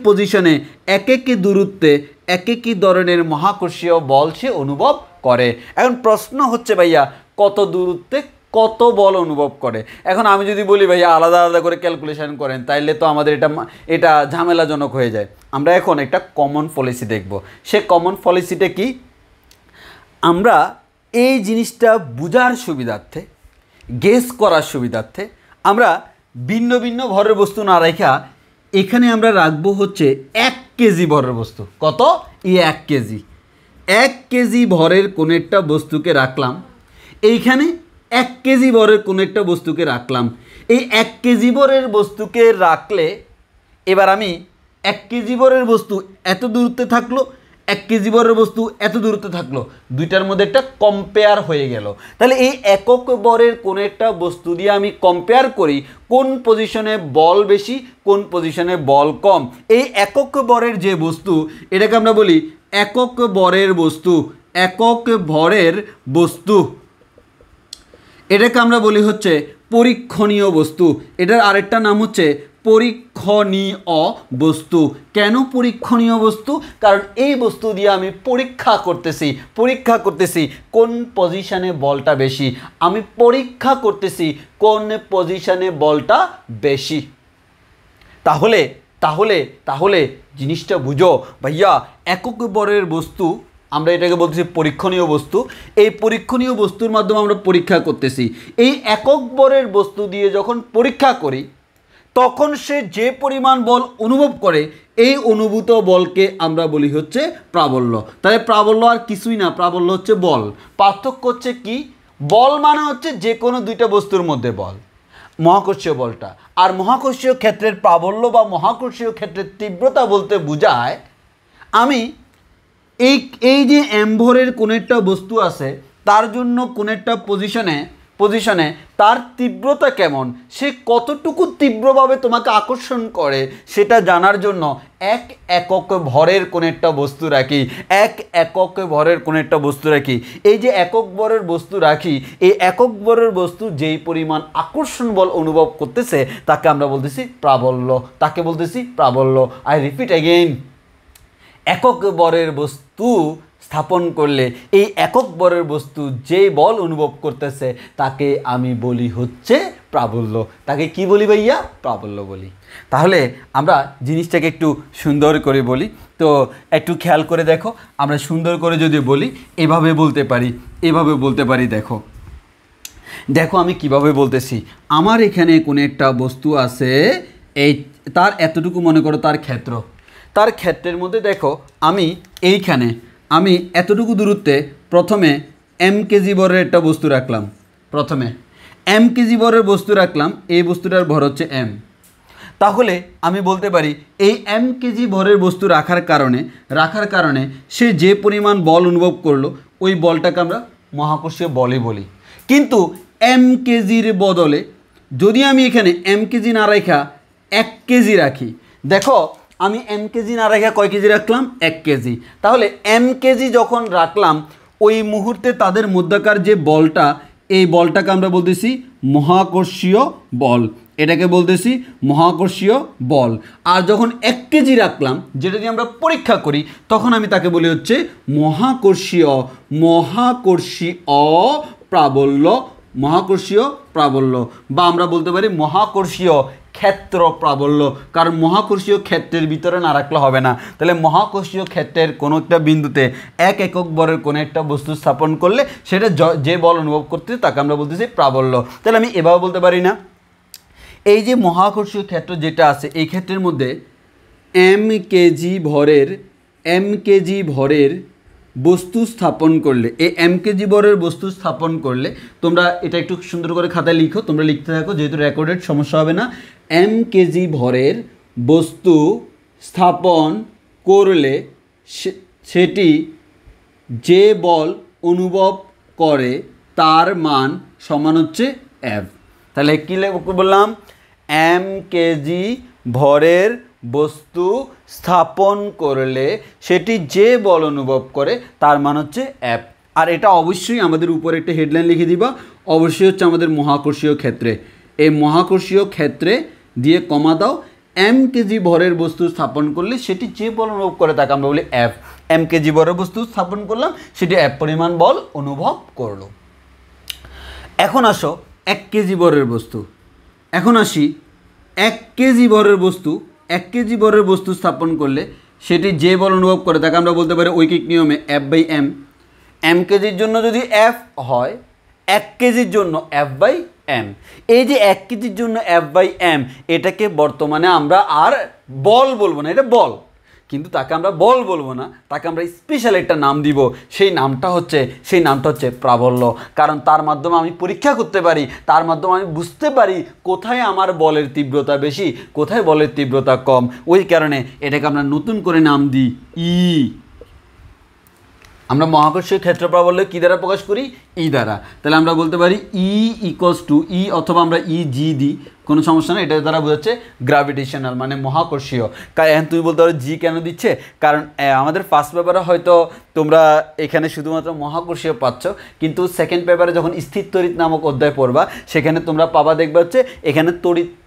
Speaker 1: পজিশনে, এক দূরত্বে, এক ধরনের মহাকর্ষীয় বল সে অনুভব করে। এখন প্রশ্ন হচ্ছে ভাইয়া কত দূরত্বে কত বল অনুভব করে। এখন আমি যদি বলি ভাইয়া আলাদা আলাদা করে ক্যালকুলেশন করেন, তাইলে তো আমাদের এটা ঝামেলাজনক হয়ে যায়। আমরা এখন একটা কমন পলিসি দেখব। সে কমন পলিসিটা কি? আমরা এই জিনিসটা বোঝার সুবিধার্থে, গেস করার সুবিধার্থে আমরা ভিন্ন ভিন্ন ভরের বস্তু না রেখা এখানে আমরা রাখবো হচ্ছে 1 কেজি ভরের বস্তু। কত? 1 কেজি। 1 কেজি ভরের কোনো একটা বস্তুকে রাখলাম, এইখানে 1 কেজি ভরের কোনো একটা বস্তুকে রাখলাম। এই 1 কেজি ভরের বস্তুকে রাখলে এবার আমি 1 কেজি ভরের বস্তু এত দূরত্বে থাকলো, 1 কেজি বরের বস্তু এত দূরত্বে থাকলো, দুইটার মধ্যে একটা কম্পেয়ার হয়ে গেল। তাহলে এই একক বরের কোনো একটা বস্তু দিয়ে আমি কম্পেয়ার করি কোন পজিশনে বল বেশি, কোন পজিশনে বল কম। এই একক বরের যে বস্তু, এটাকে আমরা বলি একক বরের বস্তু। একক ভরের বস্তু এটাকে আমরা বলি হচ্ছে পরীক্ষণীয় বস্তু। এটার আরেকটা নাম হচ্ছে পরীক্ষণীয় বস্তু। কেন পরীক্ষণীয় বস্তু? কারণ এই বস্তু দিয়ে আমি পরীক্ষা করতেছি কোন পজিশনে বলটা বেশি, আমি পরীক্ষা করতেছি কোন পজিশনে বলটা বেশি। তাহলে তাহলে তাহলে জিনিসটা বুঝো ভাইয়া, একক বরের বস্তু আমরা এটাকে বলতেছি পরীক্ষণীয় বস্তু। এই পরীক্ষণীয় বস্তুর মাধ্যমে আমরা পরীক্ষা করতেছি। এই একক বরের বস্তু দিয়ে যখন পরীক্ষা করি তখন সে যে পরিমাণ বল অনুভব করে, এই অনুভূত বলকে আমরা বলি হচ্ছে প্রাবল্য। তাহলে প্রাবল্য আর কিছুই না, প্রাবল্য হচ্ছে বল। পার্থক্য হচ্ছে কি? বল মানে হচ্ছে যে কোনো দুইটা বস্তুর মধ্যে বল, মহাকর্ষীয় বলটা। আর মহাকর্ষীয় ক্ষেত্রের প্রাবল্য বা মহাকর্ষীয় ক্ষেত্রের তীব্রতা বলতে বোঝায় আমি এই যে এমভরের কোনো একটা বস্তু আছে তার জন্য কোনো একটা পজিশনে তার তীব্রতা কেমন, সে কতটুকু তীব্রভাবে তোমাকে আকর্ষণ করে সেটা জানার জন্য এক একক ভরের কোনো একটা বস্তু রাখি, এই যে একক ভরের বস্তু রাখি, এই একক ভরের বস্তু যেই পরিমাণ আকর্ষণ বল অনুভব করতেছে তাকে আমরা বলতেছি প্রাবল্য। আই রিপিট এগেইন, একক বরের বস্তু স্থাপন করলে এই একক বরের বস্তু যেই বল অনুভব করতেছে তাকে আমি বলি হচ্ছে প্রাবল্য। তাকে কি বলি ভাইয়া? প্রাবল্য বলি। তাহলে আমরা জিনিসটাকে একটু সুন্দর করে বলি, তো একটু খেয়াল করে দেখো। আমরা সুন্দর করে যদি বলি এভাবে বলতে পারি। দেখো আমি কিভাবে বলতেছি। আমার এখানে কোনো একটা বস্তু আছে, এই তার এতটুকু মনে করো তার ক্ষেত্রের মধ্যে দেখো আমি এতটুকু দূরত্বে প্রথমে এম কেজি বরের একটা বস্তু রাখলাম। এই বস্তুটার ভর হচ্ছে এম। তাহলে আমি বলতে পারি এই এম কেজি ভরের বস্তু রাখার কারণে সে যে পরিমাণ বল অনুভব করলো ওই বলটাকে আমরা মহাকর্ষীয় বলই বলি। কিন্তু এম কেজির বদলে যদি আমি এখানে এম কেজি না রেখা 1 কেজি রাখি, দেখো আমি এম কেজি না রেখে কয় কেজি রাখলাম? 1 কেজি। তাহলে এম কেজি যখন রাখলাম ওই মুহূর্তে তাদের মধ্যকার যে বলটা, এই বলটাকে আমরা বলতেছি মহাকর্ষীয় বল, এটাকে বলতেছি মহাকর্ষীয় বল। আর যখন 1 কেজি রাখলাম, যেটা দিয়ে আমরা পরীক্ষা করি, তখন আমি তাকে বলি হচ্ছে মহাকর্ষীয় প্রাবল্য, বা আমরা বলতে পারি মহাকর্ষীয় ক্ষেত্র প্রাবল্য। কারণ মহাকর্ষীয় ক্ষেত্রের ভিতরে না রাখলে হবে না। তাহলে মহাকর্ষীয় ক্ষেত্রের কোনো একটা বিন্দুতে এক একক বরের কোনো একটা বস্তু স্থাপন করলে সেটা যে বল অনুভব করতে তাকে আমরা বলতেছি প্রাবল্য। তাহলে আমি এভাবে বলতে পারি না, এই যে মহাকর্ষীয় ক্ষেত্র যেটা আছে এই ক্ষেত্রের মধ্যে এম কেজি ভরের বস্তু স্থাপন করলে, এই এম কেজি বরের বস্তু স্থাপন করলে, তোমরা এটা একটু সুন্দর করে খাতায় লিখো, তোমরা লিখতে থাকো যেহেতু রেকর্ডেড সমস্যা হবে না। এম কেজি ভরের বস্তু স্থাপন করলে সেটি যে বল অনুভব করে তার মান সমান হচ্ছে এফ। তাহলে কী বললাম? এম কেজি ভরের বস্তু স্থাপন করলে সেটি যে বল অনুভব করে তার মান হচ্ছে এফ। আর এটা অবশ্যই আমাদের উপরে একটা হেডলাইন লিখে দিবা, অবশ্যই হচ্ছে আমাদের মহাকর্ষীয় ক্ষেত্রে। এই মহাকর্ষীয় ক্ষেত্রে দিয়ে কমা দাও, এম কেজি ভরের বস্তু স্থাপন করলে সেটি যে বল অনুভব করে তাকে আমরা বলি এফ। এম কেজি ভরের বস্তু স্থাপন করলাম, সেটি এফ পরিমাণ বল অনুভব করলো। এখন আসো 1 কেজি ভরের বস্তু। এখন আসি 1 কেজি ভরের বস্তু, 1 কেজি ভরের বস্তু স্থাপন করলে সেটি যে বল অনুভব করে তাকে আমরা বলতে পারি ঐকিক নিয়মে এফ বাই এম। এম কেজির জন্য যদি এফ হয়, 1 কেজির জন্য এফ বাই এম। এই যে 1 কেজির জন্য এফ বাই এম, এটাকে বর্তমানে আমরা আর বল বলবো না, এটা বল, কিন্তু তাকে আমরা বল বলবো না, তাকে আমরা স্পেশাল একটা নাম দিব। সেই নামটা হচ্ছে প্রাবল্য। কারণ তার মাধ্যমে আমি পরীক্ষা করতে পারি, তার মাধ্যমে আমি বুঝতে পারি কোথায় আমার বলের তীব্রতা বেশি, কোথায় বলের তীব্রতা কম। ওই কারণে এটাকে আমরা নতুন করে নাম দিই ই। আমরা মহাকর্ষীয় ক্ষেত্র প্রাবল্য কী দ্বারা প্রকাশ করি? ই দ্বারা। তাহলে আমরা বলতে পারি ই ইকুয়ালস টু ই, অথবা আমরা ই জি দিই, কোনো সমস্যা না। এটা দ্বারা বোঝাচ্ছে গ্র্যাভিটেশনাল মানে মহাকর্ষীয়। কারণ তুমি বলতে পারো জি কেন দিচ্ছে, কারণ আমাদের ফার্স্ট পেপারে হয়তো তোমরা এখানে শুধুমাত্র মহাকর্ষীয় পাচ্ছ, কিন্তু সেকেন্ড পেপারে যখন স্থির তড়িৎ নামক অধ্যায় পড়বা সেখানে তোমরা পাবা, দেখবে হচ্ছে এখানে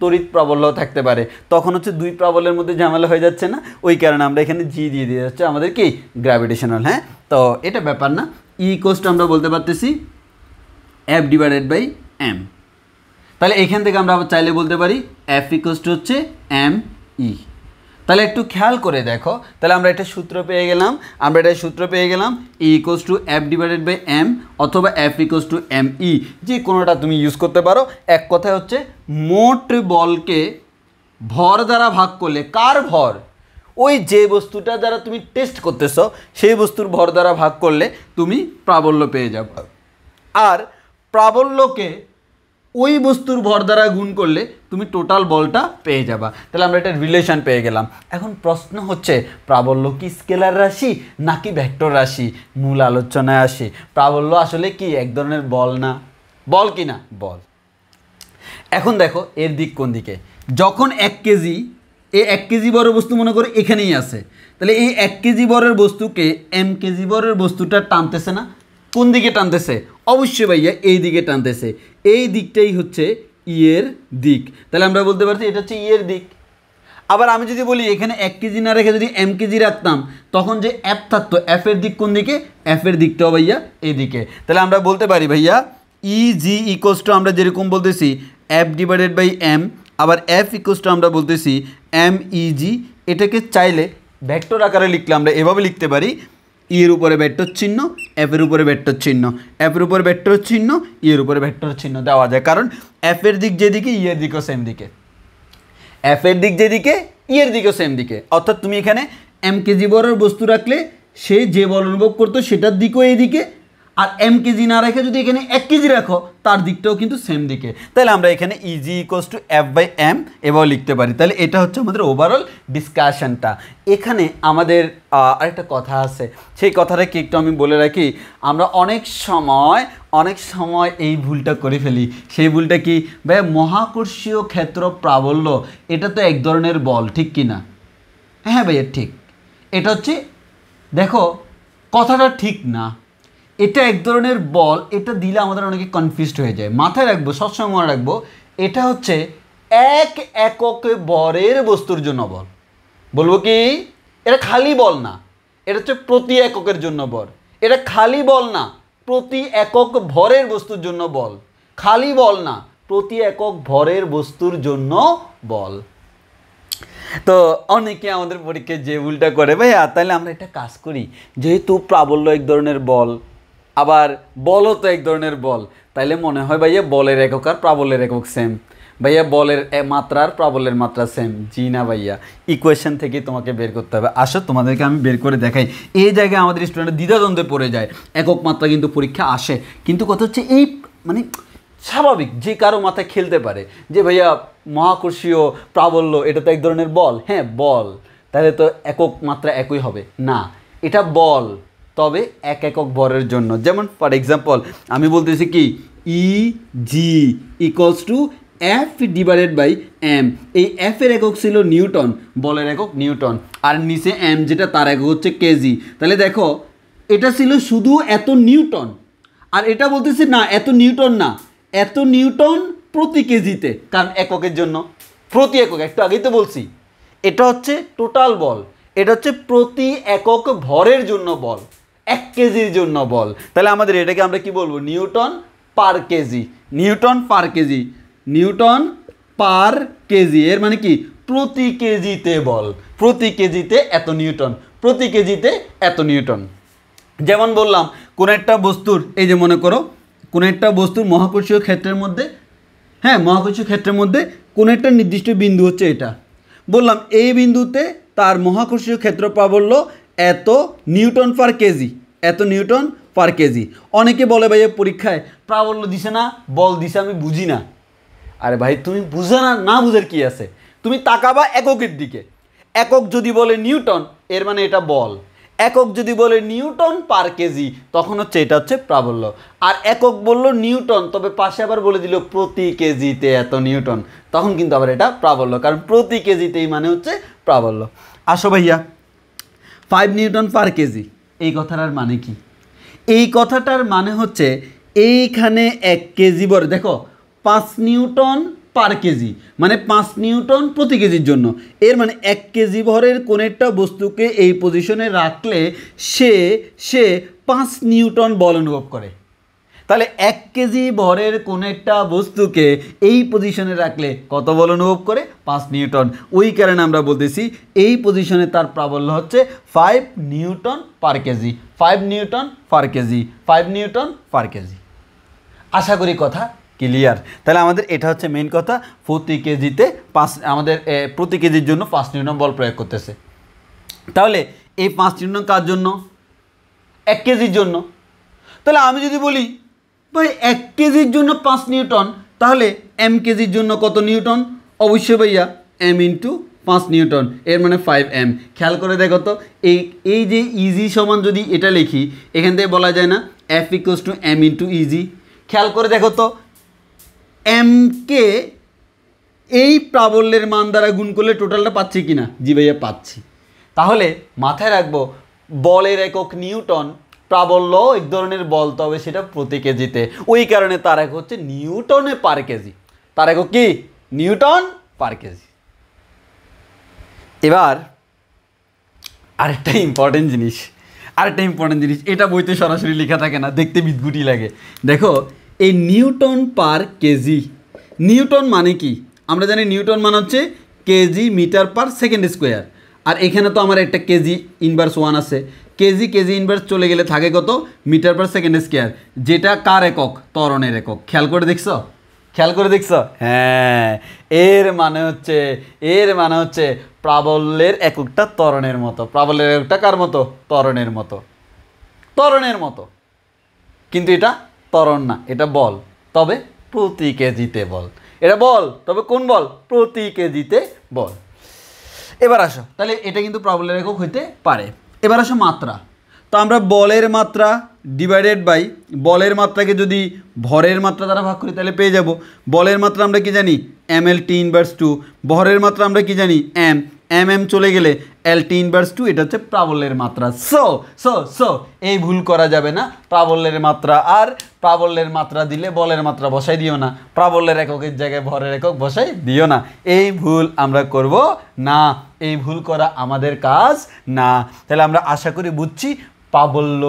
Speaker 1: তড়িৎ প্রাবল্য থাকতে পারে, তখন হচ্ছে দুই প্রাবল্যের মধ্যে ঝামেলা হয়ে যাচ্ছে না, ওই কারণে আমরা এখানে জি দিয়ে দিয়ে যাচ্ছে আমাদের কি গ্র্যাভিটেশনাল। হ্যাঁ, তো এটা ব্যাপার না। ই ইকুয়ালস আমরা বলতে পারতেছি এফ ডিভাইডেড বাই এম। তাহলে এখান থেকে আমরা আবার চাইলে বলতে পারি এফ ইকুয়ালস টু হচ্ছে এম ই। তাহলে একটু খেয়াল করে দেখো, তাহলে আমরা একটা সূত্র পেয়ে গেলাম, E equals to F divided by M অথবা F equals to M E, যে কোনোটা তুমি ইউজ করতে পারো। এক কথায় হচ্ছে মোট বলকে ভর দ্বারা ভাগ করলে, কার ভর? ওই যে বস্তুটা দ্বারা তুমি টেস্ট করতেছো সেই বস্তুর ভর দ্বারা ভাগ করলে তুমি প্রাবল্য পেয়ে যাবে, আর প্রাবল্যকে ওই বস্তুর ভর দ্বারা গুণ করলে তুমি টোটাল বলটা পেয়ে যাবা। তাহলে আমরা একটা রিলেশন পেয়ে গেলাম। এখন প্রশ্ন হচ্ছে প্রাবল্য কি স্কেলার রাশি নাকি ভেক্টর রাশি? মূল আলোচনায় আসি। প্রাবল্য আসলে কি এক ধরনের বল না? বল কি না? বল। এখন দেখো এর দিক কোন দিকে। যখন 1 কেজি, এই 1 কেজি বড় বস্তু মনে করো এখানেই আছে, তাহলে এই 1 কেজি বরের বস্তুকে এম কেজি বরের বস্তুটা টানতেছে না? কোন দিকে টানতেছে? অবশ্যই ভাইয়া এই দিকে টানতেছে। এই দিকটাই হচ্ছে ইয়ের দিক। তাহলে আমরা বলতে পারছি এটা হচ্ছে ইয়ের দিক। আবার আমি যদি বলি এখানে 1 কেজি না রেখে যদি এম কেজি রাখতাম, তখন যে এফ থাকতো, এফের দিক কোন দিকে? এফের দিকটাও ভাইয়া এই দিকে। তাহলে আমরা বলতে পারি ভাইয়া ই জি ইকুয়ালস টু আমরা যেরকম বলতেছি এফ ডিভাইডেড বাই এম, আবার এফ ইকুয়ালস টু আমরা বলতেছি এম ই জি। এটাকে চাইলে ভেক্টর আকারে লিখলে আমরা এভাবে লিখতে পারি, ইয়ের উপরে ভেক্টর চিহ্ন, এফের উপরে ভেক্টর চিহ্ন, এফের উপরে ভেক্টর চিহ্ন, ইয়ের উপরে ভেক্টর চিহ্ন দেওয়া যায়। কারণ এফের দিক যেদিকে ইয়ের দিকও সেম দিকে, এফের দিক যেদিকে ইয়ের দিকও সেম দিকে। অর্থাৎ তুমি এখানে এম কেজি বরের বস্তু রাখলে সে যে বল অনুভব করতো সেটার দিকও এইদিকে, আর এম কেজি না রেখে যদি এখানে 1 কেজি রাখো তার দিকটাও কিন্তু সেম দিকে। তাহলে আমরা এখানে E G equals to F by M এভাবে লিখতে পারি। তাহলে এটা হচ্ছে আমাদের ওভারঅল ডিসকাশনটা। এখানে আমাদের আরেকটা কথা আছে, সেই কথাটা কি একটু আমি বলে রাখি। আমরা অনেক সময় এই ভুলটা করে ফেলি। সেই ভুলটা কি ভাই? মহাকর্ষীয় ক্ষেত্র প্রাবল্য এটা তো এক ধরনের বল, ঠিক কি না? হ্যাঁ ভাইয়া ঠিক। এটা হচ্ছে, দেখো কথাটা ঠিক না, এটা এক ধরনের বল। এটা দিলে আমাদের অনেকে কনফিউজড হয়ে যায়। মাথায় রাখবো, সবসময় মনে রাখবো, এটা হচ্ছে 1 একক ভরের বস্তুর জন্য বল। বলবো কি এটা খালি বল না, এটা হচ্ছে প্রতি এককের জন্য বল। এটা খালি বল না, প্রতি একক ভরের বস্তুর জন্য বল। খালি বল না, প্রতি একক ভরের বস্তুর জন্য বল। তো অনেকে আমাদের পরীক্ষায় যে ভুলটা করে, ভাইয়া তাহলে আমরা একটা কাজ করি, যেহেতু প্রাবল্য এক ধরনের বল, আবার বলও তো এক ধরনের বল, তাইলে মনে হয় ভাইয়া বলের একক আর প্রাবল্যের একক সেম। ভাইয়া বলের মাত্রা আর প্রাবল্যের মাত্রা সেম। জি না ভাইয়া, ইকুয়েশন থেকে তোমাকে বের করতে হবে। আসো তোমাদেরকে আমি বের করে দেখাই। এই জায়গায় আমাদের স্টুডেন্ট দ্বিধাদ্বন্দ্বে পড়ে যায়। একক মাত্রা কিন্তু পরীক্ষা আসে, কিন্তু কথা হচ্ছে এই মানে স্বাভাবিক যে কারো মাথায় খেলতে পারে যে ভাইয়া মহাকর্ষীয় প্রাবল্য এটা তো এক ধরনের বল। হ্যাঁ বল, তাহলে তো একক মাত্রা একই হবে না, এটা বল তবে 1 একক ভরের জন্য। যেমন ফর এক্সাম্পল আমি বলতেছি কি E G equals to F divided by M. এই এফের একক ছিল নিউটন, বলের একক নিউটন, আর নিচে এম যেটা তার একক হচ্ছে কেজি। তাহলে দেখো এটা ছিল শুধু এত নিউটন, আর এটা বলতেছি না এত নিউটন না, এত নিউটন প্রতি কেজিতে, কারণ এককের জন্য প্রতি একক, একটু আগেই তো বলছি এটা হচ্ছে টোটাল বল, এটা হচ্ছে প্রতি একক ভরের জন্য বল, 1 কেজির জন্য বল। তাহলে আমাদের এটাকে আমরা কি বলবো? Newton per KG, Newton per KG, Newton per KG. এর মানে কি প্রতি কেজিতে বল, প্রতি কেজিতে এত নিউটন, প্রতি কেজিতে এত নিউটন। যেমন বললাম কোন একটা বস্তুর, এই যে মনে করো কোন একটা বস্তুর মহাকর্ষীয় ক্ষেত্রের মধ্যে, হ্যাঁ মহাকর্ষীয় ক্ষেত্রের মধ্যে কোন একটা নির্দিষ্ট বিন্দু হচ্ছে এটা, বললাম এই বিন্দুতে তার মহাকর্ষীয় ক্ষেত্র প্রাবল্য এত নিউটন পার কেজি, এত নিউটন পার কেজি। অনেকে বলে ভাই পরীক্ষায় প্রাবল্য দিছে না, বল দিছে, আমি বুঝি না। আরে ভাই তুমি বুঝো না, না বুঝার কি আছে? তুমি তাকাবা এককের দিকে, একক যদি বলে নিউটন এর মানে এটা বল, একক যদি বলে নিউটন পার কেজি তখন হচ্ছে এটা হচ্ছে প্রাবল্য। আর একক বলল নিউটন, তবে পাশে আবার বলে দিল প্রতি কেজিতে এত নিউটন, তখন কিন্তু আবার এটা প্রাবল্য, কারণ প্রতি কেজিতেই মানে হচ্ছে প্রাবল্য। আসো ভাইয়া, 5 নিউটন পার কেজি এই কথাটার মানে কি? এই কথাটার মানে হচ্ছে এইখানে 1 কেজি ভর, দেখো 5 নিউটন পার কেজি মানে 5 নিউটন প্রতি কেজির জন্য, এর মানে 1 কেজি ভরের কোনো একটা বস্তুকে এই পজিশনে রাখলে সে সে 5 নিউটন বল অনুভব করে। তাহলে 1 কেজি ভরের কোনো একটা বস্তুকে এই পজিশনে রাখলে কত বল অনুভব করে? 5 নিউটন। ওই কারণে আমরা বলতেছি এই পজিশনে তার প্রাবল্য হচ্ছে 5 newton per KG, 5 newton per KG, 5 newton per KG. আশা করি কথা ক্লিয়ার। তাহলে আমাদের এটা হচ্ছে মেইন কথা, প্রতি কেজিতে 5, আমাদের প্রতি কেজির জন্য 5 নিউটন বল প্রয়োগ করতেছে। তাহলে এই 5 নিউটন কার জন্য? 1 কেজির জন্য। তাহলে আমি যদি বলি ভাই 1 কেজির জন্য 5 নিউটন, তাহলে m কেজির জন্য কত নিউটন? অবশ্যই ভাইয়া m ইন্টু 5 নিউটন, এর মানে 5m। খেয়াল করে দেখো তো, এই যে ইজি সমান যদি এটা লিখি, এখান থেকে বলা যায় না F = m ইন্টু ইজি? খেয়াল করে দেখো তো, m কে এই প্রাবল্যের মান দ্বারা গুণ করলে টোটালটা পাচ্ছি কিনা? জি ভাইয়া পাচ্ছি। তাহলে মাথায় রাখবো বলের একক নিউটন, প্রাবল্য এক ধরনের বল, তবে সেটা প্রতি কেজিতে। ওই কারণে তার একক হচ্ছে নিউটনে পার কেজি, তার একক কি? Newton per KG. এবার আরেকটা ইম্পর্টেন্ট জিনিস, এটা বইতে সরাসরি লেখা থাকে না, দেখতে বিদঘুটি লাগে। দেখো এই নিউটন পার কেজি, নিউটন মানে কি? আমরা জানি নিউটন মানে হচ্ছে KG metre per second square. আর এখানে তো আমার একটা কেজি ইনভার্স 1 আছে, কেজি ইনভার্স চলে গেলে থাকে কত? মিটার পার সেকেন্ড স্কোয়ার, যেটা কার একক? ত্বরণের একক। খেয়াল করে দেখছো? হ্যাঁ, এর মানে হচ্ছে প্রাবল্যের এককটা ত্বরণের মতো। প্রাবল্যের এককটা কার মতো? ত্বরণের মতো। কিন্তু এটা ত্বরণ না, এটা বল, তবে প্রতি কেজিতে বল। এটা বল, তবে কোন বল? প্রতি কেজিতে বল। এবার আসো, তাহলে এটা কিন্তু প্রাবল্যের একক হইতে পারে। এবার আসো মাত্রা। তো আমরা বলের মাত্রা ডিভাইডেড বাই বলের মাত্রাকে যদি ভরের মাত্রা দ্বারা ভাগ করি তাহলে পেয়ে যাব বলের মাত্রা আমরা কি জানি? mL/T²। ভরের মাত্রা আমরা কি জানি? m চলে গেলে L/T²। এটা হচ্ছে প্রাবল্যের মাত্রা। সো এই ভুল করা যাবে না, প্রাবল্যের মাত্রা আর প্রাবল্যের মাত্রা দিলে বলের মাত্রা বসাই দিও না, প্রাবল্যের এককের জায়গায় ভরের একক বসাই দিও না। এই ভুল আমরা করব না, এই ভুল করা আমাদের কাজ না। তাহলে আমরা আশা করি বুঝছি প্রাবল্য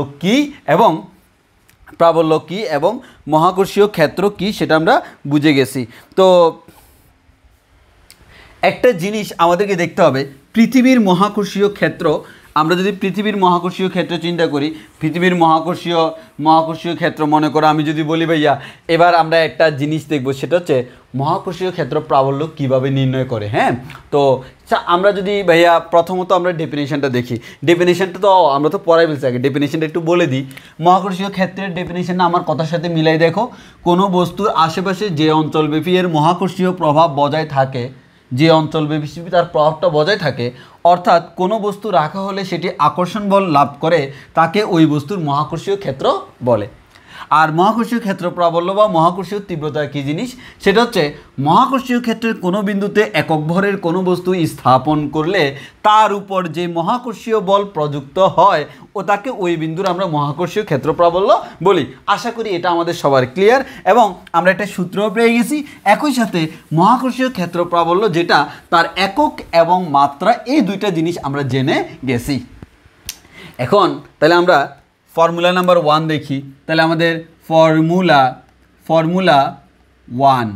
Speaker 1: কি এবং মহাকর্ষীয় ক্ষেত্র কি সেটা আমরা বুঝে গেছি। তো একটা জিনিস আমাদেরকে দেখতে হবে, পৃথিবীর মহাকর্ষীয় ক্ষেত্র। আমরা যদি পৃথিবীর মহাকর্ষীয় ক্ষেত্র চিন্তা করি, পৃথিবীর মহাকর্ষীয় ক্ষেত্র মনে করো আমি যদি বলি ভাইয়া, এবার আমরা একটা জিনিস দেখব, সেটা হচ্ছে মহাকর্ষীয় ক্ষেত্র প্রাবল্য কিভাবে নির্ণয় করে। হ্যাঁ, তো আমরা যদি ভাইয়া প্রথমত আমরা ডেফিনেশনটা দেখি। ডেফিনেশনটা তো আমরা তো পড়াই বলছি, আগে ডেফিনেশনটা একটু বলে দিই। মহাকর্ষীয় ক্ষেত্রের ডেফিনেশনটা আমার কথার সাথে মিলাই দেখো। কোনো বস্তুর আশেপাশে যে অঞ্চলব্যাপী এর মহাকর্ষীয় প্রভাব বজায় থাকে, যে অঞ্চলব্যাপী তার প্রভাবটা বজায় থাকে, অর্থাৎ কোনো বস্তু রাখা হলে সেটি আকর্ষণ বল লাভ করে, তাকে ওই বস্তুর মহাকর্ষীয় ক্ষেত্র বলে। আর মহাকর্ষীয় ক্ষেত্র প্রাবল্য বা মহাকর্ষীয় তীব্রতা কী জিনিস? সেটা হচ্ছে মহাকর্ষীয় ক্ষেত্রের কোনো বিন্দুতে একক ভরের কোনো বস্তু স্থাপন করলে তার উপর যে মহাকর্ষীয় বল প্রযুক্ত হয় ও তাকে ওই বিন্দুর আমরা মহাকর্ষীয় ক্ষেত্র প্রাবল্য বলি। আশা করি এটা আমাদের সবার ক্লিয়ার, এবং আমরা একটা সূত্রও পেয়ে গেছি। একই সাথে মহাকর্ষীয় ক্ষেত্র প্রাবল্য যেটা, তার একক এবং মাত্রা, এই দুইটা জিনিস আমরা জেনে গেছি। এখন তাহলে আমরা ফর্মুলা নাম্বার 1 দেখি। তাহলে আমাদের ফর্মুলা 1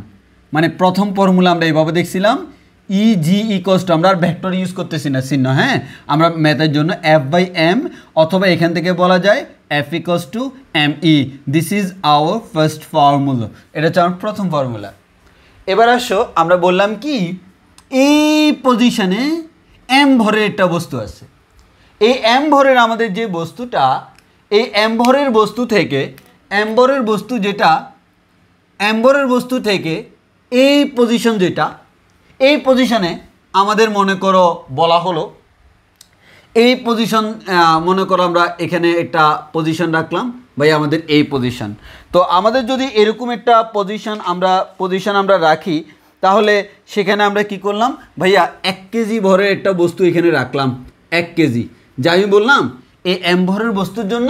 Speaker 1: মানে প্রথম ফর্মুলা আমরা এইভাবে দেখছিলাম, ইজি ইকোয়াস টু, আমরা আর ভেক্টর ইউজ করতেছি না চিহ্ন। হ্যাঁ, আমরা ম্যাথের জন্য F/m, অথবা এখান থেকে বলা যায় F = me। This is our first formula. এটা হচ্ছে আমার প্রথম ফর্মুলা। এবার আসো, আমরা বললাম কি এই পজিশনে m ভরের একটা বস্তু আছে। এই m ভরের আমাদের যে বস্তুটা, এই m ভরের বস্তু থেকে এই পজিশন যেটা, এই পজিশনে আমাদের মনে করো বলা হলো এই পজিশন মনে করো আমরা এখানে একটা পজিশন রাখলাম, ভাই আমাদের এই পজিশন। তো আমাদের যদি এরকম একটা পজিশন আমরা রাখি, তাহলে সেখানে আমরা কি করলাম, ভাইয়া 1 কেজি ভরের একটা বস্তু এখানে রাখলাম, 1 কেজি। যা আমি বললাম এই m ভরের বস্তুর জন্য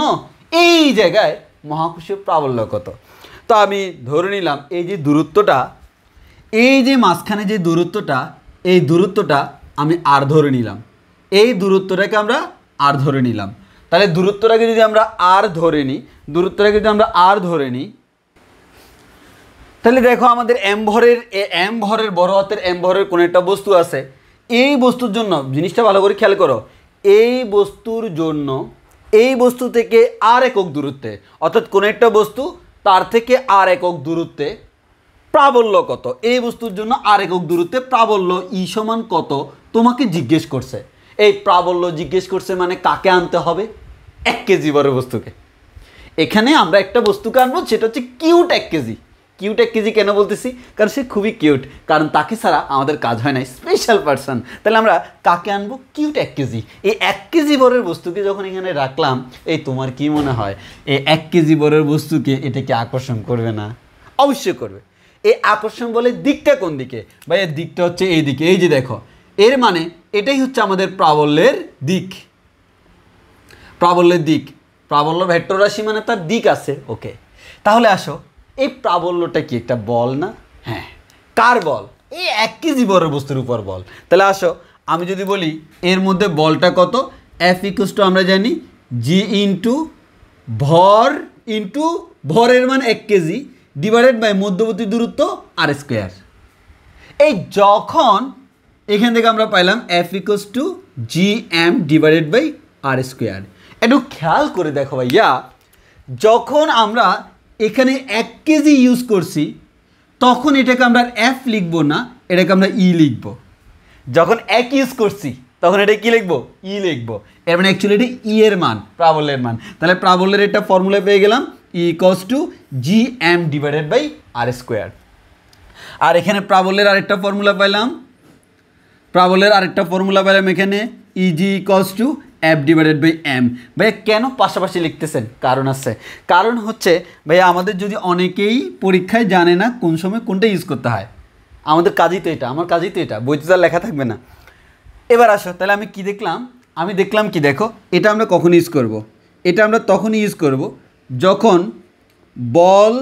Speaker 1: এই জায়গায় মহাকর্ষীয় প্রাবল্য কত। তো আমি ধরে নিলাম এই যে দূরত্বটা, এই যে মাঝখানে যে দূরত্বটা, এই দূরত্বটা আমি আর ধরে নিলাম, এই দূরত্বটাকে আমরা আর ধরে নিলাম। তাহলে দূরত্বটাকে যদি আমরা আর ধরে নিই, তাহলে দেখো আমাদের m ভরের বড় হাতের m ভরের কোনো একটা বস্তু আছে। এই বস্তুর জন্য জিনিসটা ভালো করে খেয়াল করো, এই বস্তুর জন্য এই বস্তু থেকে আর একক দূরত্বে, অর্থাৎ কোনো একটা বস্তু তার থেকে আর একক দূরত্বে প্রাবল্য কত, এই বস্তুর জন্য আর একক দূরত্বে প্রাবল্য ই সমান কত তোমাকে জিজ্ঞেস করছে। এই প্রাবল্য জিজ্ঞেস করছে মানে কাকে আনতে হবে, 1 কেজি বড় বস্তুকে। এখানে আমরা একটা বস্তুকে আনবো, সেটা হচ্ছে কিউট 1 কেজি। কিউট 1 কেজি কেন বলতেছি, কারণ সে খুবই কিউট, কারণ তাকে ছাড়া আমাদের কাজ হয় না, স্পেশাল পারসন। তাহলে আমরা কাকে আনবো, কিউট 1 কেজি। এই 1 কেজি বরের বস্তুকে যখন এখানে রাখলাম, এই তোমার কি মনে হয় এই 1 কেজি বরের বস্তুকে এটা কি আকর্ষণ করবে না? অবশ্যই করবে। এই আকর্ষণ বলে দিকটা কোন দিকে, ভাই এর দিকটা হচ্ছে এই দিকে। এই যে দেখো, এর মানে এটাই হচ্ছে আমাদের প্রাবল্যের দিক। প্রাবল্য ভেক্টর রাশি মানে তার দিক আছে। ওকে, তাহলে আসো, এই প্রাবল্যটা কি একটা বল না? হ্যাঁ, কার বল? এই 1 কেজি বড় বস্তুর উপর বল। তাহলে আসো, আমি যদি বলি এর মধ্যে বলটা কত, F = আমরা জানি G ইন্টু ভরের মান 1 কেজি ডিভাইডেড বাই মধ্যবর্তী দূরত্ব r²। এই যখন এখান থেকে আমরা পাইলাম F = gm divided by r²। একটু খেয়াল করে দেখো ভাইয়া, যখন আমরা এখানে 1 কেজি ইউজ করছি, তখন এটাকে আমরা F লিখব না, এটাকে আমরা E লিখব। যখন 1 ইউজ করছি, তখন এটা কি লিখব, E লিখব। এর মানে অ্যাকচুয়ালি এটা E এর মান, প্রাবল্যের মান। তাহলে প্রাবল্যের একটা ফর্মুলা পেয়ে গেলাম, E = gm divided by r²। আর এখানে প্রাবল্যের আরেকটা ফর্মুলা পাইলাম, এখানে Eg = F divided by m। ভাইয়া কেন পাশাপাশি লিখতেছেন? কারণ আছে। কারণ হচ্ছে ভাইয়া আমাদের যদি অনেকেই পরীক্ষায় জানে না কোন সময় কোনটা ইউজ করতে হয়। আমাদের কাজই তো এটা, আমার কাজই তো এটা, বইতে তো আর লেখা থাকবে না। এবার আসো, তাহলে আমি দেখলাম কি দেখো, এটা আমরা কখন ইউজ করব? এটা আমরা তখনই ইউজ করব যখন বল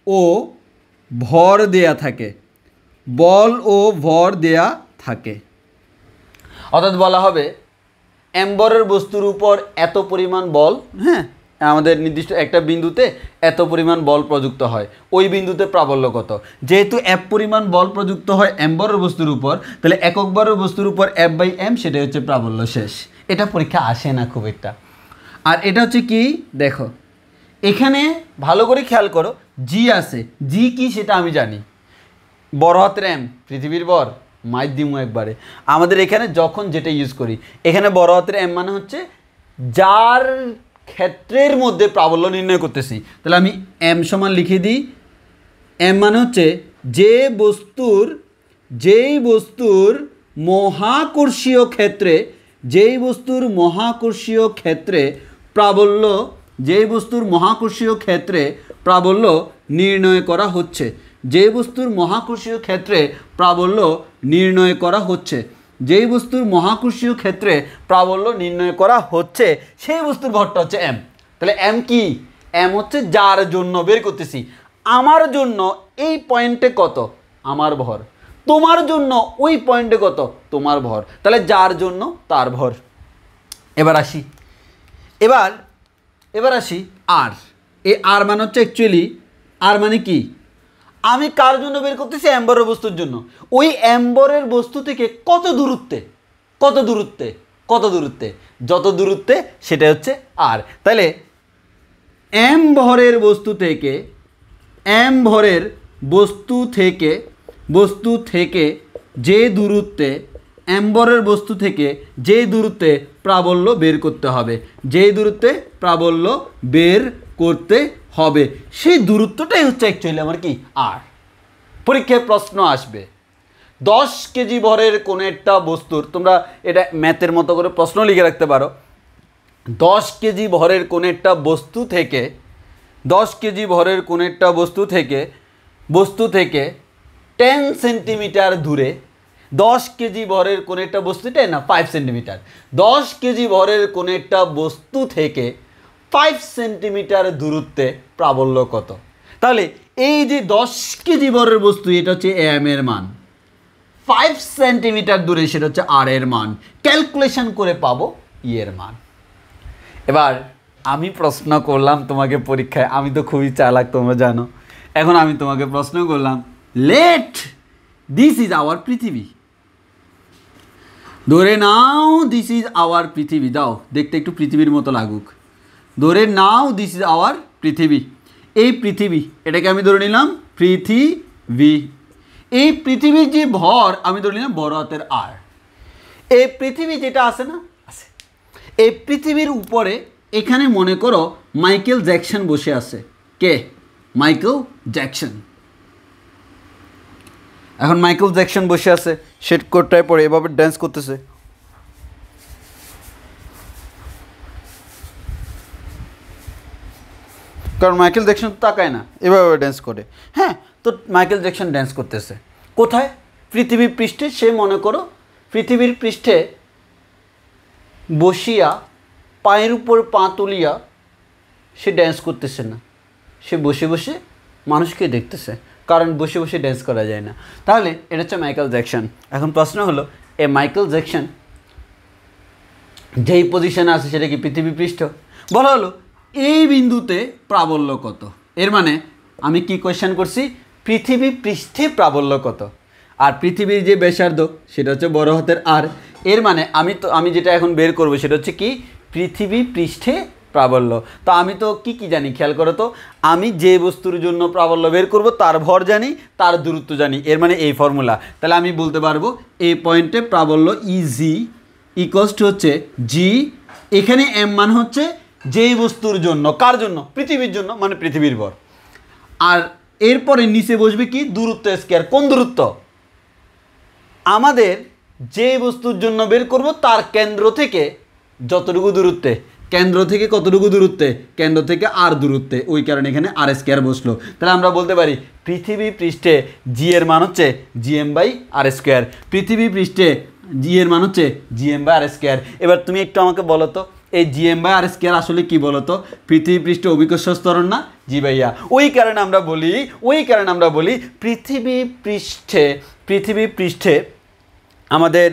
Speaker 1: ও ভর দেয়া থাকে। অর্থাৎ বলা হবে m ভরের বস্তুর উপর এত পরিমাণ বল, হ্যাঁ, আমাদের নির্দিষ্ট একটা বিন্দুতে এত পরিমাণ বল প্রযুক্ত হয়, ওই বিন্দুতে প্রাবল্য কত। যেহেতু F পরিমাণ বল প্রযুক্ত হয় m ভরের বস্তুর উপর, তাহলে একক ভরের বস্তুর উপর F/m, সেটাই হচ্ছে প্রাবল্য। শেষ। এটা পরীক্ষা আসে না খুব একটা। আর এটা হচ্ছে কি দেখো, এখানে ভালো করে খেয়াল করো, G আছে। G কি সেটা আমি জানি, বড় হাতের M, পৃথিবীর ভর, মাধ্যম একবারে। আমাদের এখানে যখন যেটা ইউজ করি, এখানে বড় হাতের M মানে হচ্ছে যার ক্ষেত্রের মধ্যে প্রাবল্য নির্ণয় করতেছি। তাহলে আমি M সমান লিখে দিই, M মানে হচ্ছে যেই বস্তুর মহাকর্ষীয় ক্ষেত্রে প্রাবল্য নির্ণয় করা হচ্ছে, যেই বস্তুর মহাকর্ষীয় ক্ষেত্রে প্রাবল্য নির্ণয় করা হচ্ছে সেই বস্তুর ভরটা হচ্ছে m। তাহলে m কি? m হচ্ছে যার জন্য বের করতেছি। আমার জন্য এই পয়েন্টে কত, আমার ভর। তোমার জন্য ওই পয়েন্টে কত, তোমার ভর। তাহলে যার জন্য তার ভর। এবার আসি আর। এই আর মানে হচ্ছে অ্যাকচুয়ালি, আর মানে কি, আমি কার জন্য বের করতেছি, m ভরের বস্তুর জন্য। ওই m ভরের বস্তু থেকে কত দূরত্বে, যত দূরত্বে সেটা হচ্ছে আর। তাহলে m ভরের বস্তু থেকে যে দূরত্বে প্রাবল্য বের করতে হবে, সেই দূরত্বটাই হচ্ছে অ্যাকচুয়ালি আমার কি, আর। পরীক্ষায় প্রশ্ন আসবে 10 কেজি ভরের কোনো একটা বস্তুর, তোমরা এটা ম্যাথের মতো করে প্রশ্ন লিখে রাখতে পারো, 10 কেজি ভরের কোনো একটা বস্তু থেকে 10 কেজি ভরের কোনো একটা বস্তু থেকে 10 সেন্টিমিটার দূরে, 10 কেজি ভরের কোনো একটা বস্তু, 10 না 5 সেন্টিমিটার, 10 কেজি ভরের কোনো একটা বস্তু থেকে 5 সেন্টিমিটার দূরত্বে প্রাবল্য কত? তাহলে এই যে 10 কেজি ভরের বস্তু, এটা হচ্ছে এম এর মান, 5 সেন্টিমিটার দূরে সেটা হচ্ছে আর এর মান, ক্যালকুলেশন করে পাবো ই এর মান। এবার আমি প্রশ্ন করলাম তোমাকে পরীক্ষায়, আমি তো খুবই চালাক তোমরা জানো, এখন আমি তোমাকে প্রশ্ন করলাম, লেট দিস ইজ আওয়ার পৃথিবী, ধরে নাও দিস ইজ আওয়ার পৃথিবী, দাও দেখতে একটু পৃথিবীর মতো লাগুক, ধরে নাও দিস ইজ আওয়ার পৃথিবী, এই পৃথিবী, এটাকে আমি ধরে নিলাম পৃথিবী, এই পৃথিবীর যে ভর আমি ধরে নিলাম বড় হাতের আর, এই পৃথিবী যেটা আছে না, আছে, এই পৃথিবীর উপরে এখানে মনে করো মাইকেল জ্যাকসন বসে আছে, কে? Michael Jackson. এখন মাইকেল জ্যাকসন বসে আছে, শেড কোটটায় পরে এভাবে ড্যান্স করতেছে, কারণ মাইকেল জ্যাকসন তো তাকায় না, এভাবে ড্যান্স করে। হ্যাঁ, তো মাইকেল জ্যাকসন ড্যান্স করতেছে কোথায়? পৃথিবীর পৃষ্ঠে। সে মনে করো পৃথিবীর পৃষ্ঠে বসিয়া পায়ের উপর পা তুলিয়া সে ড্যান্স করতেছে না, সে বসে বসে মানুষকে দেখতেছে, কারণ বসে বসে ড্যান্স করা যায় না। তাহলে এটা হচ্ছে মাইকেল জ্যাকসন। এখন প্রশ্ন হলো, এ মাইকেল জ্যাকসন যেই পজিশনে আছে সেটা কি পৃথিবী পৃষ্ঠ? বলা হলো এই বিন্দুতে প্রাবল্য কত, এর মানে আমি কি কোয়েশ্চেন করছি, পৃথিবী পৃষ্ঠে প্রাবল্য কত, আর পৃথিবীর যে ব্যাসার্ধ সেটা হচ্ছে বড় হাতের আর, এর মানে আমি যেটা এখন বের করব সেটা হচ্ছে কি, পৃথিবী পৃষ্ঠে প্রাবল্য। তো আমি তো কি জানি, খেয়াল করো তো, আমি যে বস্তুর জন্য প্রাবল্য বের করব তার ভর জানি, তার দূরত্ব জানি, এর মানে এই ফর্মুলা। তাহলে আমি বলতে পারবো এই পয়েন্টে প্রাবল্য ইজি ইকুয়ালস টু হচ্ছে জি, এখানে এম মান হচ্ছে যেই বস্তুর জন্য, কার জন্য? পৃথিবীর জন্য, মানে পৃথিবীর ভর। আর এরপরে নিচে বসবে কি, দূরত্ব স্কয়ার। কোন দূরত্ব? আমাদের যে বস্তুর জন্য বের করব তার কেন্দ্র থেকে যতটুকু দূরত্বে, কেন্দ্র থেকে কতটুকু দূরত্বে, কেন্দ্র থেকে আর দূরত্বে, ওই কারণে এখানে আর স্কয়ার বসলো। তাহলে আমরা বলতে পারি পৃথিবী পৃষ্ঠে জি এর মান হচ্ছে জিএম বাই আর স্কয়ার, পৃথিবী পৃষ্ঠে জি এর মান হচ্ছে জিএম বাই আর স্কয়ার। এবার তুমি একটু আমাকে বলো তো, এই জিএম বাই আর স্কয়ার আসলে কি বলো তো? পৃথিবী পৃষ্ঠে অভিকর্ষ ত্বরণ না? জি ভাইয়া। ওই কারণে আমরা বলি পৃথিবী পৃষ্ঠে আমাদের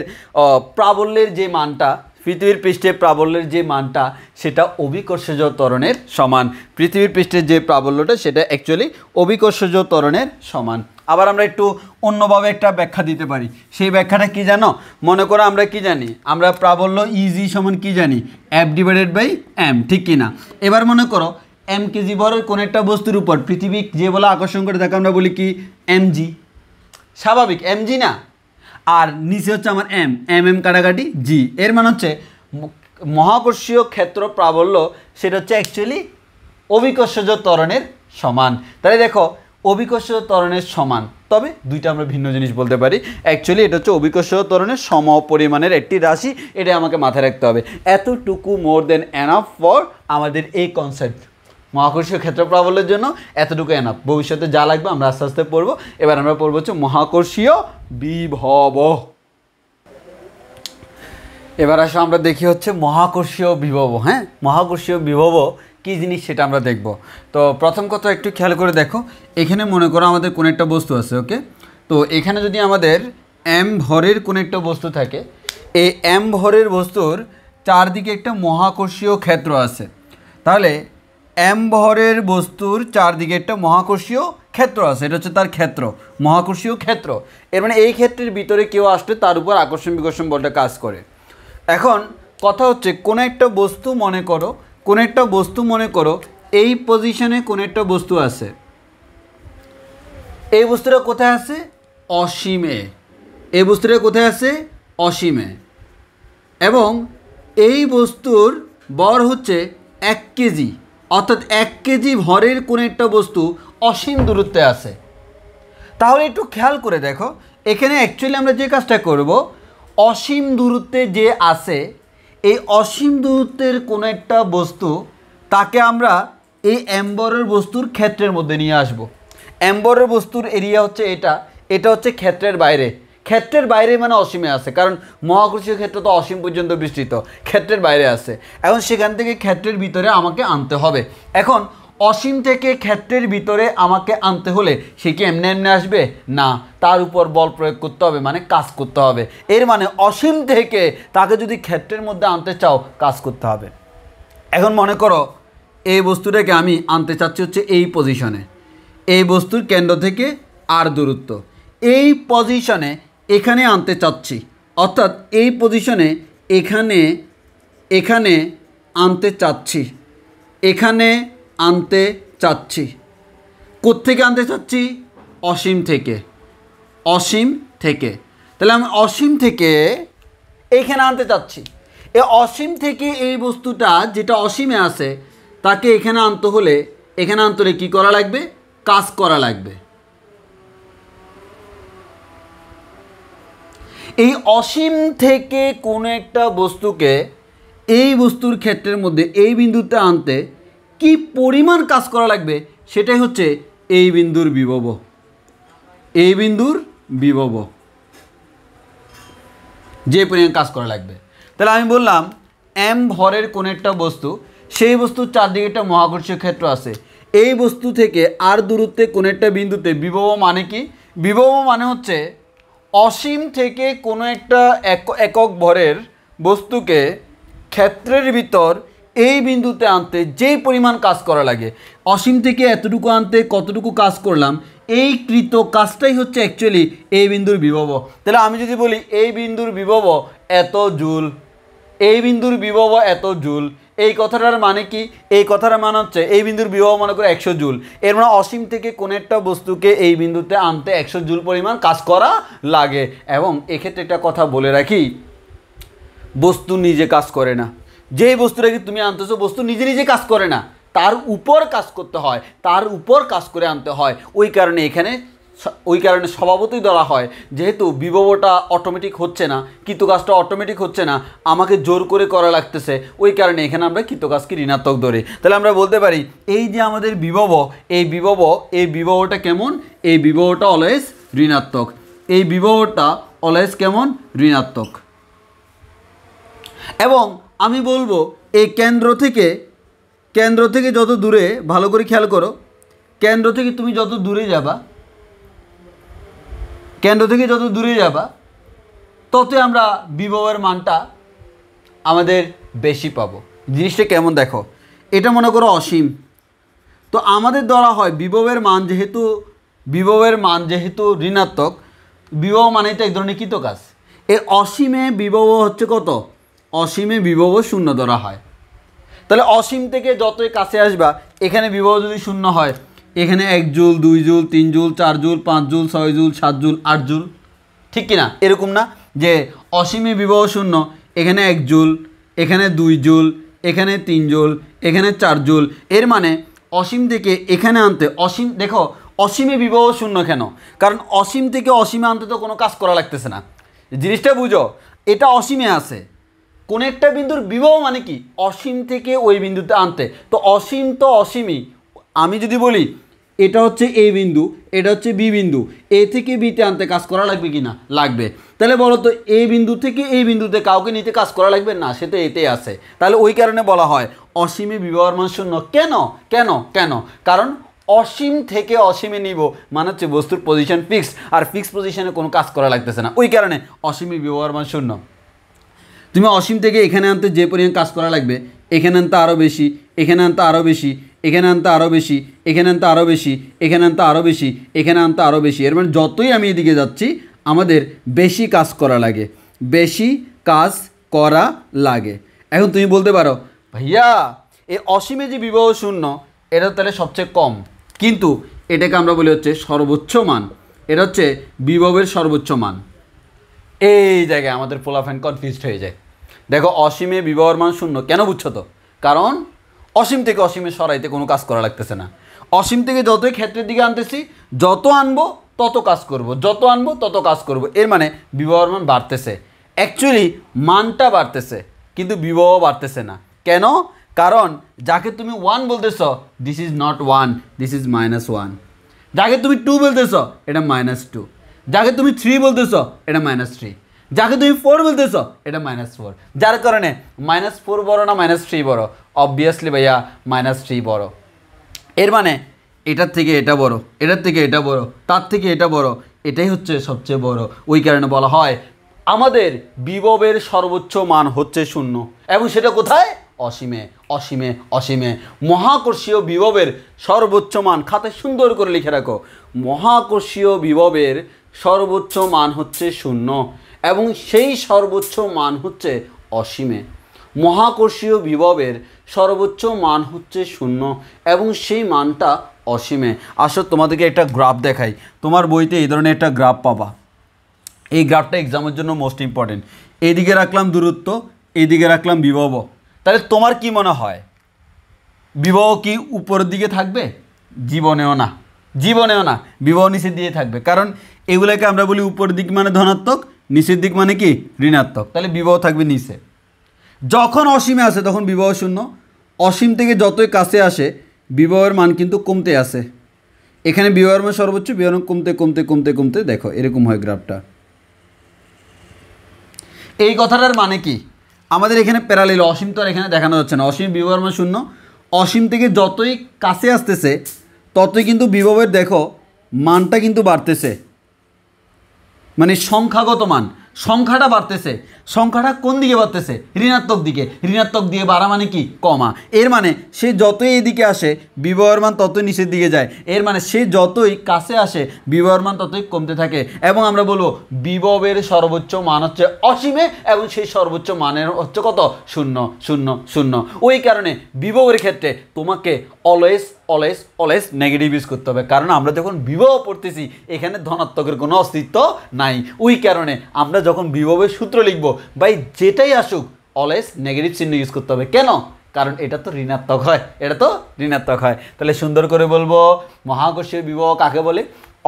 Speaker 1: প্রাবল্যের যে মানটা, পৃথিবীর পৃষ্ঠে প্রাবল্যের যে মানটা সেটা অভিকর্ষজ ত্বরণের সমান। পৃথিবীর পৃষ্ঠের যে প্রাবল্যটা সেটা অ্যাকচুয়ালি অভিকর্ষজ ত্বরণের সমান। আবার আমরা একটু অন্যভাবে একটা ব্যাখ্যা দিতে পারি। সেই ব্যাখ্যাটা কি জানো? মনে করো আমরা কি জানি, আমরা প্রাবল্য ইজি সমান কি জানি, এফ ডিভাইডেড বাই এম, ঠিক কি না? এবার মনে করো এম কেজি ভরের কোনো একটা বস্তুর উপর পৃথিবী যে বলে আকর্ষণ করে তাকে আমরা বলি কি, এমজি। স্বাভাবিক এমজি না? আর নিচে হচ্ছে আমার এম কাটাকাটি জি, এর মানে হচ্ছে মহাকর্ষীয় ক্ষেত্র প্রাবল্য সেটা হচ্ছে অ্যাকচুয়ালি অভিকর্ষজ ত্বরণের সমান। তাহলে দেখো অভিকর্ষজ ত্বরণের সমান, তবে দুইটা আমরা ভিন্ন জিনিস বলতে পারি। অ্যাকচুয়ালি এটা হচ্ছে অভিকর্ষজ ত্বরণের সমপরিমাণের একটি রাশি, এটা আমাকে মাথায় রাখতে হবে। এতটুকু মোর দেন এনাফ ফর আমাদের এই কনসেপ্ট। মহাকর্ষীয় ক্ষেত্র প্রাবল্যের জন্য এতটুকু এনাফ। ভবিষ্যতে যা লাগবে আমরা আস্তে আস্তে পড়বো। এবার আমরা পড়বো হচ্ছে মহাকর্ষীয় বিভব। এবার আসো আমরা দেখি হচ্ছে মহাকর্ষীয় বিভব। হ্যাঁ, মহাকর্ষীয় বিভব কী জিনিস সেটা আমরা দেখব। তো প্রথম কথা একটু খেয়াল করে দেখো, এখানে মনে করো আমাদের কোনো একটা বস্তু আছে, ওকে? তো এখানে যদি আমাদের এম ভরের কোনো একটা বস্তু থাকে, এই এম ভরের বস্তুর চারদিকে একটা মহাকর্ষীয় ক্ষেত্র আছে, তাহলে এম ভরের বস্তুর চারদিকে একটা মহাকর্ষীয় ক্ষেত্র আছে, এটা হচ্ছে তার ক্ষেত্র, মহাকর্ষীয় ক্ষেত্র। এর মানে এই ক্ষেত্রের ভিতরে কেউ আসলে তার উপর আকর্ষণ বিকর্ষণ বলটা কাজ করে। এখন কথা হচ্ছে কোনো একটা বস্তু মনে করো এই পজিশনে কোনো একটা বস্তু আছে, এই বস্তুটা কোথায় আছে? অসীমে। এই বস্তুটা কোথায় আছে? অসীমে। এবং এই বস্তুর ভর হচ্ছে 1 কেজি, অর্থাৎ 1 কেজি ভরের কোনো একটা বস্তু অসীম দূরত্বে আছে। তাহলে একটু খেয়াল করে দেখো, এখানে অ্যাকচুয়ালি আমরা যে কাজটা করব, অসীম দূরত্বে যে আছে এই অসীম দূরত্বের কোনো একটা বস্তু তাকে আমরা এই এম্বরের বস্তুর ক্ষেত্রের মধ্যে নিয়ে আসব। এম্বরের বস্তুর এরিয়া হচ্ছে এটা হচ্ছে ক্ষেত্রের বাইরে। ক্ষেত্রের বাইরে মানে অসীমে আছে, কারণ মহাকর্ষীয় ক্ষেত্র তো অসীম পর্যন্ত বিস্তৃত, ক্ষেত্রের বাইরে আছে। এখন সেখান থেকে ক্ষেত্রের ভিতরে আমাকে আনতে হবে। এখন অসীম থেকে ক্ষেত্রের ভিতরে আমাকে আনতে হলে সে কি এমনি এমনি আসবে না, তার উপর বল প্রয়োগ করতে হবে, মানে কাজ করতে হবে। এর মানে অসীম থেকে তাকে যদি ক্ষেত্রের মধ্যে আনতে চাও কাজ করতে হবে। এখন মনে করো এই বস্তুটাকে আমি আনতে চাচ্ছি হচ্ছে এই পজিশনে, এই বস্তুর কেন্দ্র থেকে আর দূরত্ব, এই পজিশনে এখানে আনতে চাচ্ছি, অর্থাৎ এই পজিশনে এখানে আনতে চাচ্ছি, এখানে আনতে চাচ্ছি। কোত্থেকে আনতে চাচ্ছি? অসীম থেকে, অসীম থেকে। তাহলে আমি অসীম থেকে এইখানে আনতে চাচ্ছি। এই অসীম থেকে এই বস্তুটা যেটা অসীমে আছে তাকে এখানে আনতে হলে কী করা লাগবে? কাজ করা লাগবে। এই অসীম থেকে কোনো একটা বস্তুকে এই বস্তুর ক্ষেত্রের মধ্যে এই বিন্দুতে আনতে কি পরিমাণ কাজ করা লাগবে সেটাই হচ্ছে এই বিন্দুর বিভব। এই বিন্দুর বিভব যে পরিমাণ কাজ করা লাগবে। তাহলে আমি বললাম এম ভরের কোনো একটা বস্তু, সেই বস্তুর চারদিকে একটা মহাকর্ষীয় ক্ষেত্র আছে। এই বস্তু থেকে আর দূরত্বে কোনো একটা বিন্দুতে বিভব মানে কি? বিভব মানে হচ্ছে অসীম থেকে কোনো একটা একক ভরের বস্তুকে ক্ষেত্রের ভিতর এই বিন্দুতে আনতে যেই পরিমাণ কাজ করা লাগে। অসীম থেকে এতটুকু আনতে কতটুকু কাজ করলাম, এই কৃত কাজটাই হচ্ছে অ্যাকচুয়ালি এই বিন্দুর বিভব। তাহলে আমি যদি বলি এই বিন্দুর বিভব এত জুল, এই বিন্দুর বিভব এত জুল, এই কথাটার মানে কি? এই কথাটার মানে হচ্ছে এই বিন্দুর বিভব মনে করে 100 জুল। এর মানে অসীম থেকে কোনো একটা বস্তুকে এই বিন্দুতে আনতে 100 জুল পরিমাণ কাজ করা লাগে। এবং এক্ষেত্রে একটা কথা বলে রাখি, বস্তু নিজে কাজ করে না। যেই বস্তুটাকে তুমি আনতেছো বস্তু নিজে নিজে কাজ করে না, তার উপর কাজ করতে হয়, তার উপর কাজ করে আনতে হয়। ওই কারণে স্বভাবতই ধরা হয়, যেহেতু বিভবটা অটোমেটিক হচ্ছে না, কৃতকাজটা অটোমেটিক হচ্ছে না, আমাকে জোর করে করা লাগতেছে, ওই কারণে এখানে আমরা কৃতকাজকে ঋণাত্মক ধরি। তাহলে আমরা বলতে পারি এই যে আমাদের বিভব, এই বিভবটা কেমন? এই বিভবটা অলওয়েজ ঋণাত্মক। এই বিভবটা অলওয়েজ কেমন? ঋণাত্মক। এবং আমি বলবো এই কেন্দ্র থেকে যত দূরে, ভালো করে খেয়াল করো, কেন্দ্র থেকে তুমি যত দূরে যাবা, ততই আমরা বিভবের মানটা আমাদের বেশি পাবো। জিনিসটা কেমন দেখো, এটা মনে করো অসীম, তো আমাদের ধরা হয় বিভবের মান যেহেতু ঋণাত্মক, বিভব মানে তো এক ধরনের কৃতকাজ। এই অসীমে বিভব হচ্ছে কত? অসীমে বিভব 0 ধরা হয়। তাহলে অসীম থেকে যতই কাছে আসবা, এখানে বিভব যদি 0 হয়, এখানে 1 joule, 2 joule, 3 joule, 4 joule, 5 joule, 6 joule, 7 joule, 8 joule, ঠিক কিনা? এরকম না যে অসীমে বিভব 0, এখানে 1 জুল, এখানে 2 জুল, এখানে 3 জুল, এখানে 4 জুল। এর মানে অসীম থেকে এখানে আনতে, দেখো অসীমে বিভব 0 কেন? কারণ অসীম থেকে অসীমে আনতে তো কোনো কাজ করা লাগতেছে না। জিনিসটা বুঝো, এটা অসীমে আছে, কোন একটা বিন্দুর বিভব মানে কি? অসীম থেকে ওই বিন্দুতে আনতে। তো অসীম তো অসীমই। আমি যদি বলি এটা হচ্ছে এ বিন্দু, এটা হচ্ছে বি বিন্দু, এ থেকে বিতে আনতে কাজ করা লাগবে কি না? লাগবে। তাহলে বলো তো এই বিন্দু থেকে এই বিন্দুতে কাউকে নিতে কাজ করা লাগবে না? সে তো এতেই আছে। তাহলে ওই কারণে বলা হয় অসীমে বিভবের মান 0। কেন? কারণ অসীম থেকে অসীমে নিব মানে হচ্ছে বস্তুর পজিশন ফিক্সড, আর ফিক্সড পজিশনে কোনো কাজ করা লাগতেছে না, ওই কারণে অসীমে বিভবের মান 0। তুমি অসীম থেকে এখানে আনতে যে পরিমাণ কাজ করা লাগবে, এখানে আনতে আরও বেশি, এখানে আনতে আরও বেশি, এখানে আনতে আরও বেশি, এখানে আনতে আরও বেশি, এখানে আনতে আরও বেশি, এখানে আনতে আরও বেশি। এর মানে যতই আমি এদিকে যাচ্ছি আমাদের বেশি কাজ করা লাগে, বেশি কাজ করা লাগে। এখন তুমি বলতে পারো ভাইয়া এই অসীমে যে বিভব 0 এটা তাহলে সবচেয়ে কম, কিন্তু এটাকে আমরা বলি হচ্ছে সর্বোচ্চ মান। এটা হচ্ছে বিভবের সর্বোচ্চ মান। এই জায়গায় আমাদের পোলাফাইন কনফিউজড হয়ে যায়। দেখো অসীমে বিভবের মান 0 কেন বুঝছো তো? কারণ অসীম থেকে অসীমে সরাইতে কোনো কাজ করা লাগতেছে না। অসীম থেকে যতই ক্ষেত্রের দিকে আনতেছি, যত আনবো তত কাজ করব, যত আনবো তত কাজ করব। এর মানে বিভবের মান বাড়তেছে, অ্যাকচুয়ালি মানটা বাড়তেছে কিন্তু বিভব বাড়তেছে না। কেন? কারণ যাকে তুমি 1 বলতেছ, this is not 1, this is -1। যাকে তুমি 2 বলতেছ, এটা -2। যাকে তুমি 3 বলতেছ, এটা -3। যাকে তুমি 4 বলতেছ, এটা -4। যার কারণে -4 বড় না -3 বড়? অবভিয়াসলি ভাইয়া -3 বড়। এর মানে এটার থেকে এটা বড়, এটার থেকে এটা বড়, তার থেকে এটা বড়, এটাই হচ্ছে সবচেয়ে বড়। ওই কারণে বলা হয় আমাদের বিভবের সর্বোচ্চ মান হচ্ছে 0, এবং সেটা কোথায়? অসীমে, অসীমে, অসীমে। মহাকর্ষীয় বিভবের সর্বোচ্চ মান, খাতায় সুন্দর করে লিখে রাখো, মহাকর্ষীয় বিভবের সর্বোচ্চ মান হচ্ছে 0, এবং সেই সর্বোচ্চ মান হচ্ছে অসীমে। মহাকর্ষীয় বিভবের সর্বোচ্চ মান হচ্ছে 0, এবং সেই মানটা অসীমে। আসলে তোমাদেরকে একটা গ্রাফ দেখাই, তোমার বইতে এই ধরনের একটা গ্রাফ পাবা। এই গ্রাফটা এক্সামের জন্য মোস্ট ইম্পর্টেন্ট। এইদিকে রাখলাম দূরত্ব, এইদিকে রাখলাম বিভব। তাহলে তোমার কি মনে হয় বিভব কি উপরের দিকে থাকবে? জীবনেও না, জীবনেও না। বিভব নিচের দিকে থাকবে, কারণ এগুলোকে আমরা বলি উপরের দিক মানে ধনাত্মক, নিচের দিক মানে কি ঋণাত্মক। তাহলে বিভব থাকবে নিচে। যখন অসীমে আসে তখন বিভব 0। অসীম থেকে যতই কাছে আসে বিভবের মান কিন্তু কমতে আসে। এখানে বিভবের মান সর্বোচ্চ, বিভবের মান কমতে কমতে কমতে কমতে দেখো এরকম হয় গ্রাফটা। এই কথাটার মানে কি? আমাদের এখানে প্যারালেল, অসীম তো আর এখানে দেখানো যাচ্ছে না। অসীম বিভবের মান 0, অসীম থেকে যতই কাছে আসতেছে ততই কিন্তু বিভবের দেখো মানটা কিন্তু বাড়তেছে, মানে সংখ্যাগত মান, সংখ্যাটা বাড়তেছে। সংখ্যাটা কোন দিকে বাড়তেছে? ঋণাত্মক দিকে। ঋণাত্মক দিকে বাড়া মানে কি? কমা। এর মানে সে যতই এদিকে আসে বিভবের মান ততই নিচের দিকে যায়। এর মানে সে যতই কাছে আসে বিভবের মান ততই কমতে থাকে, এবং আমরা বলবো বিভবের সর্বোচ্চ মান হচ্ছে অসীমে, এবং সেই সর্বোচ্চ মানের হচ্ছে কত? 0, 0, 0। ওই কারণে বিভবের ক্ষেত্রে তোমাকে always always always negative use করতে হবে, কারণ আমরা যখন বিভব পড়তেছি এখানে ধনাত্মকের কোনো অস্তিত্ব নাই। ওই কারণে আমরা যখন বিভবের সূত্র লিখব, ভাই যেটাই আসুক অলওয়েজ নেগেটিভ চিহ্ন ইউজ করতে হবে। কেন? কারণ এটা তো ঋণাত্মক হয়, এটা তো ঋণাত্মক হয়। তাহলে সুন্দর করে বলবো, মহাকর্ষীয় বিভব কাকে বলে?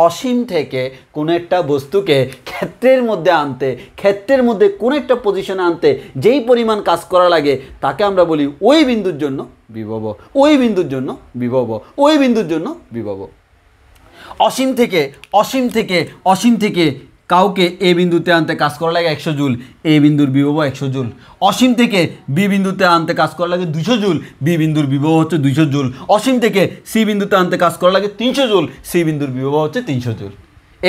Speaker 1: অসীম থেকে কোনো একটা বস্তুকে ক্ষেত্রের মধ্যে আনতে, ক্ষেত্রের মধ্যে কোনো একটা পজিশনে আনতে যেই পরিমাণ কাজ করা লাগে তাকে আমরা বলি ওই বিন্দুর জন্য বিভব, ওই বিন্দুর জন্য বিভব, ওই বিন্দুর জন্য বিভব। অসীম থেকে অসীম থেকে অসীম থেকে কাউকে এ বিন্দুতে আনতে কাজ করা লাগে 100 জুল, এ বিন্দুর বিভব 100 জুল। অসীম থেকে বি বিন্দুতে আনতে কাজ করা লাগে 200 জুল, বি বিন্দুর বিভব হচ্ছে 200 জুল। অসীম থেকে সি বিন্দুতে আনতে কাজ করা লাগে 300 জুল, সি বিন্দুর বিভব হচ্ছে 300 জুল।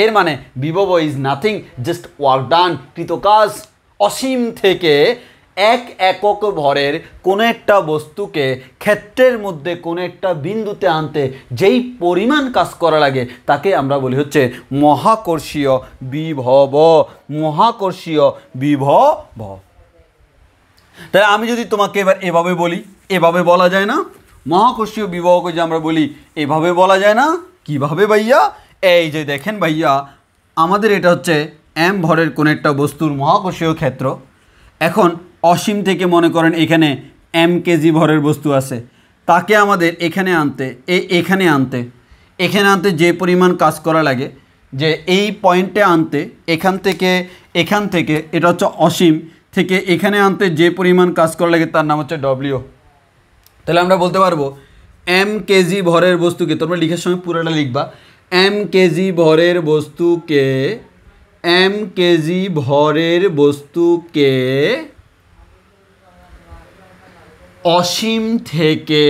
Speaker 1: এর মানে বিভব is nothing, just work done, কৃত কাজ। অসীম থেকে 1 একক ভরের কোনো একটা বস্তুকে ক্ষেত্রের মধ্যে কোনো একটা বিন্দুতে আনতে যেই পরিমাণ কাজ করা লাগে তাকে আমরা বলি হচ্ছে মহাকর্ষীয় বিভব, মহাকর্ষীয় বিভব। তাই আমি যদি তোমাকে এবার এভাবে বলি, এভাবে বলা যায় না? মহাকর্ষীয় বিভবকে যে আমরা বলি এভাবে বলা যায় না? কিভাবে ভাইয়া? এই যে দেখেন ভাইয়া, আমাদের এটা হচ্ছে m ভরের কোনো একটা বস্তুর মহাকর্ষীয় ক্ষেত্র। এখন অসীম থেকে মনে করেন এখানে m কেজি ভরের বস্তু আছে, তাকে আমাদের এখানে আনতে, এখানে আনতে যে পরিমাণ কাজ করা লাগে, যে এই পয়েন্টে আনতে, এখান থেকে এটা হচ্ছে অসীম থেকে এখানে আনতে যে পরিমাণ কাজ করা লাগে তার নাম হচ্ছে ডব্লিউ। তাহলে আমরা বলতে পারবো m কেজি ভরের বস্তুকে, তোমরা লিখার সময় পুরোটা লিখবা, m কেজি ভরের বস্তুকে, m কেজি ভরের বস্তুকে অসীম থেকে,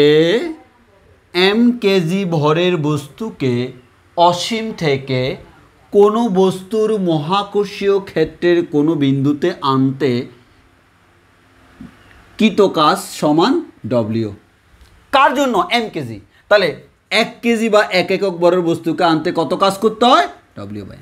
Speaker 1: m কেজি ভরের বস্তুকে অসীম থেকে কোনো বস্তুর মহাকর্ষীয় ক্ষেত্রের কোনো বিন্দুতে আনতে কৃত কাজ সমান ডব্লিউ। কার জন্য? m KG. তাহলে 1 কেজি বা 1 একক ভরের বস্তুকে আনতে কত কাজ করতে হয়? W by.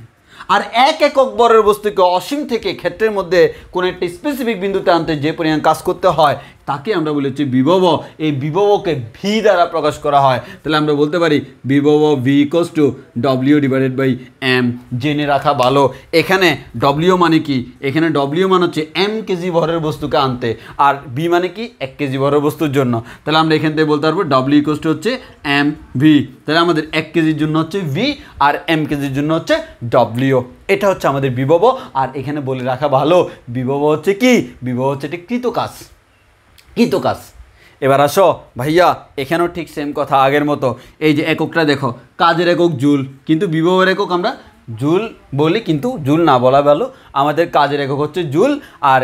Speaker 1: আর 1 একক ভরের বস্তুকে অসীম থেকে ক্ষেত্রের মধ্যে কোনো একটা স্পেসিফিক বিন্দুতে আনতে যে পরিমাণ কাজ করতে হয় তাকে আমরা বলি হচ্ছে বিভব। এই বিভবকে ভি দ্বারা প্রকাশ করা হয়। তাহলে আমরা বলতে পারি বিভব V equals to W divided by M. জেনে রাখা ভালো, এখানে ডব্লিউ মানে কি, এখানে ডব্লিউ মানে হচ্ছে এম কেজি ভরের বস্তুকে আনতে, আর বি মানে কি 1 কেজি ভরের বস্তুর জন্য। তাহলে আমরা এখান থেকে বলতে পারবো ডব্লিউ ইকুয়ালস টু হচ্ছে এম ভি। তাহলে আমাদের 1 কেজির জন্য হচ্ছে ভি আর এম কেজির জন্য হচ্ছে ডব্লিউ। এটা হচ্ছে আমাদের বিভব। আর এখানে বলে রাখা ভালো, বিভব হচ্ছে কি, বিভব হচ্ছে একটি কৃতকাজ, কৃতকাজ। এবার আসো ভাইয়া, এখানেও ঠিক সেম কথা আগের মতো। এই যে এককটা দেখো, কাজের একক জুল, কিন্তু বিভবের একক আমরা জুল বলি, কিন্তু জুল না বলা ভালো। আমাদের কাজের একক হচ্ছে জুল, আর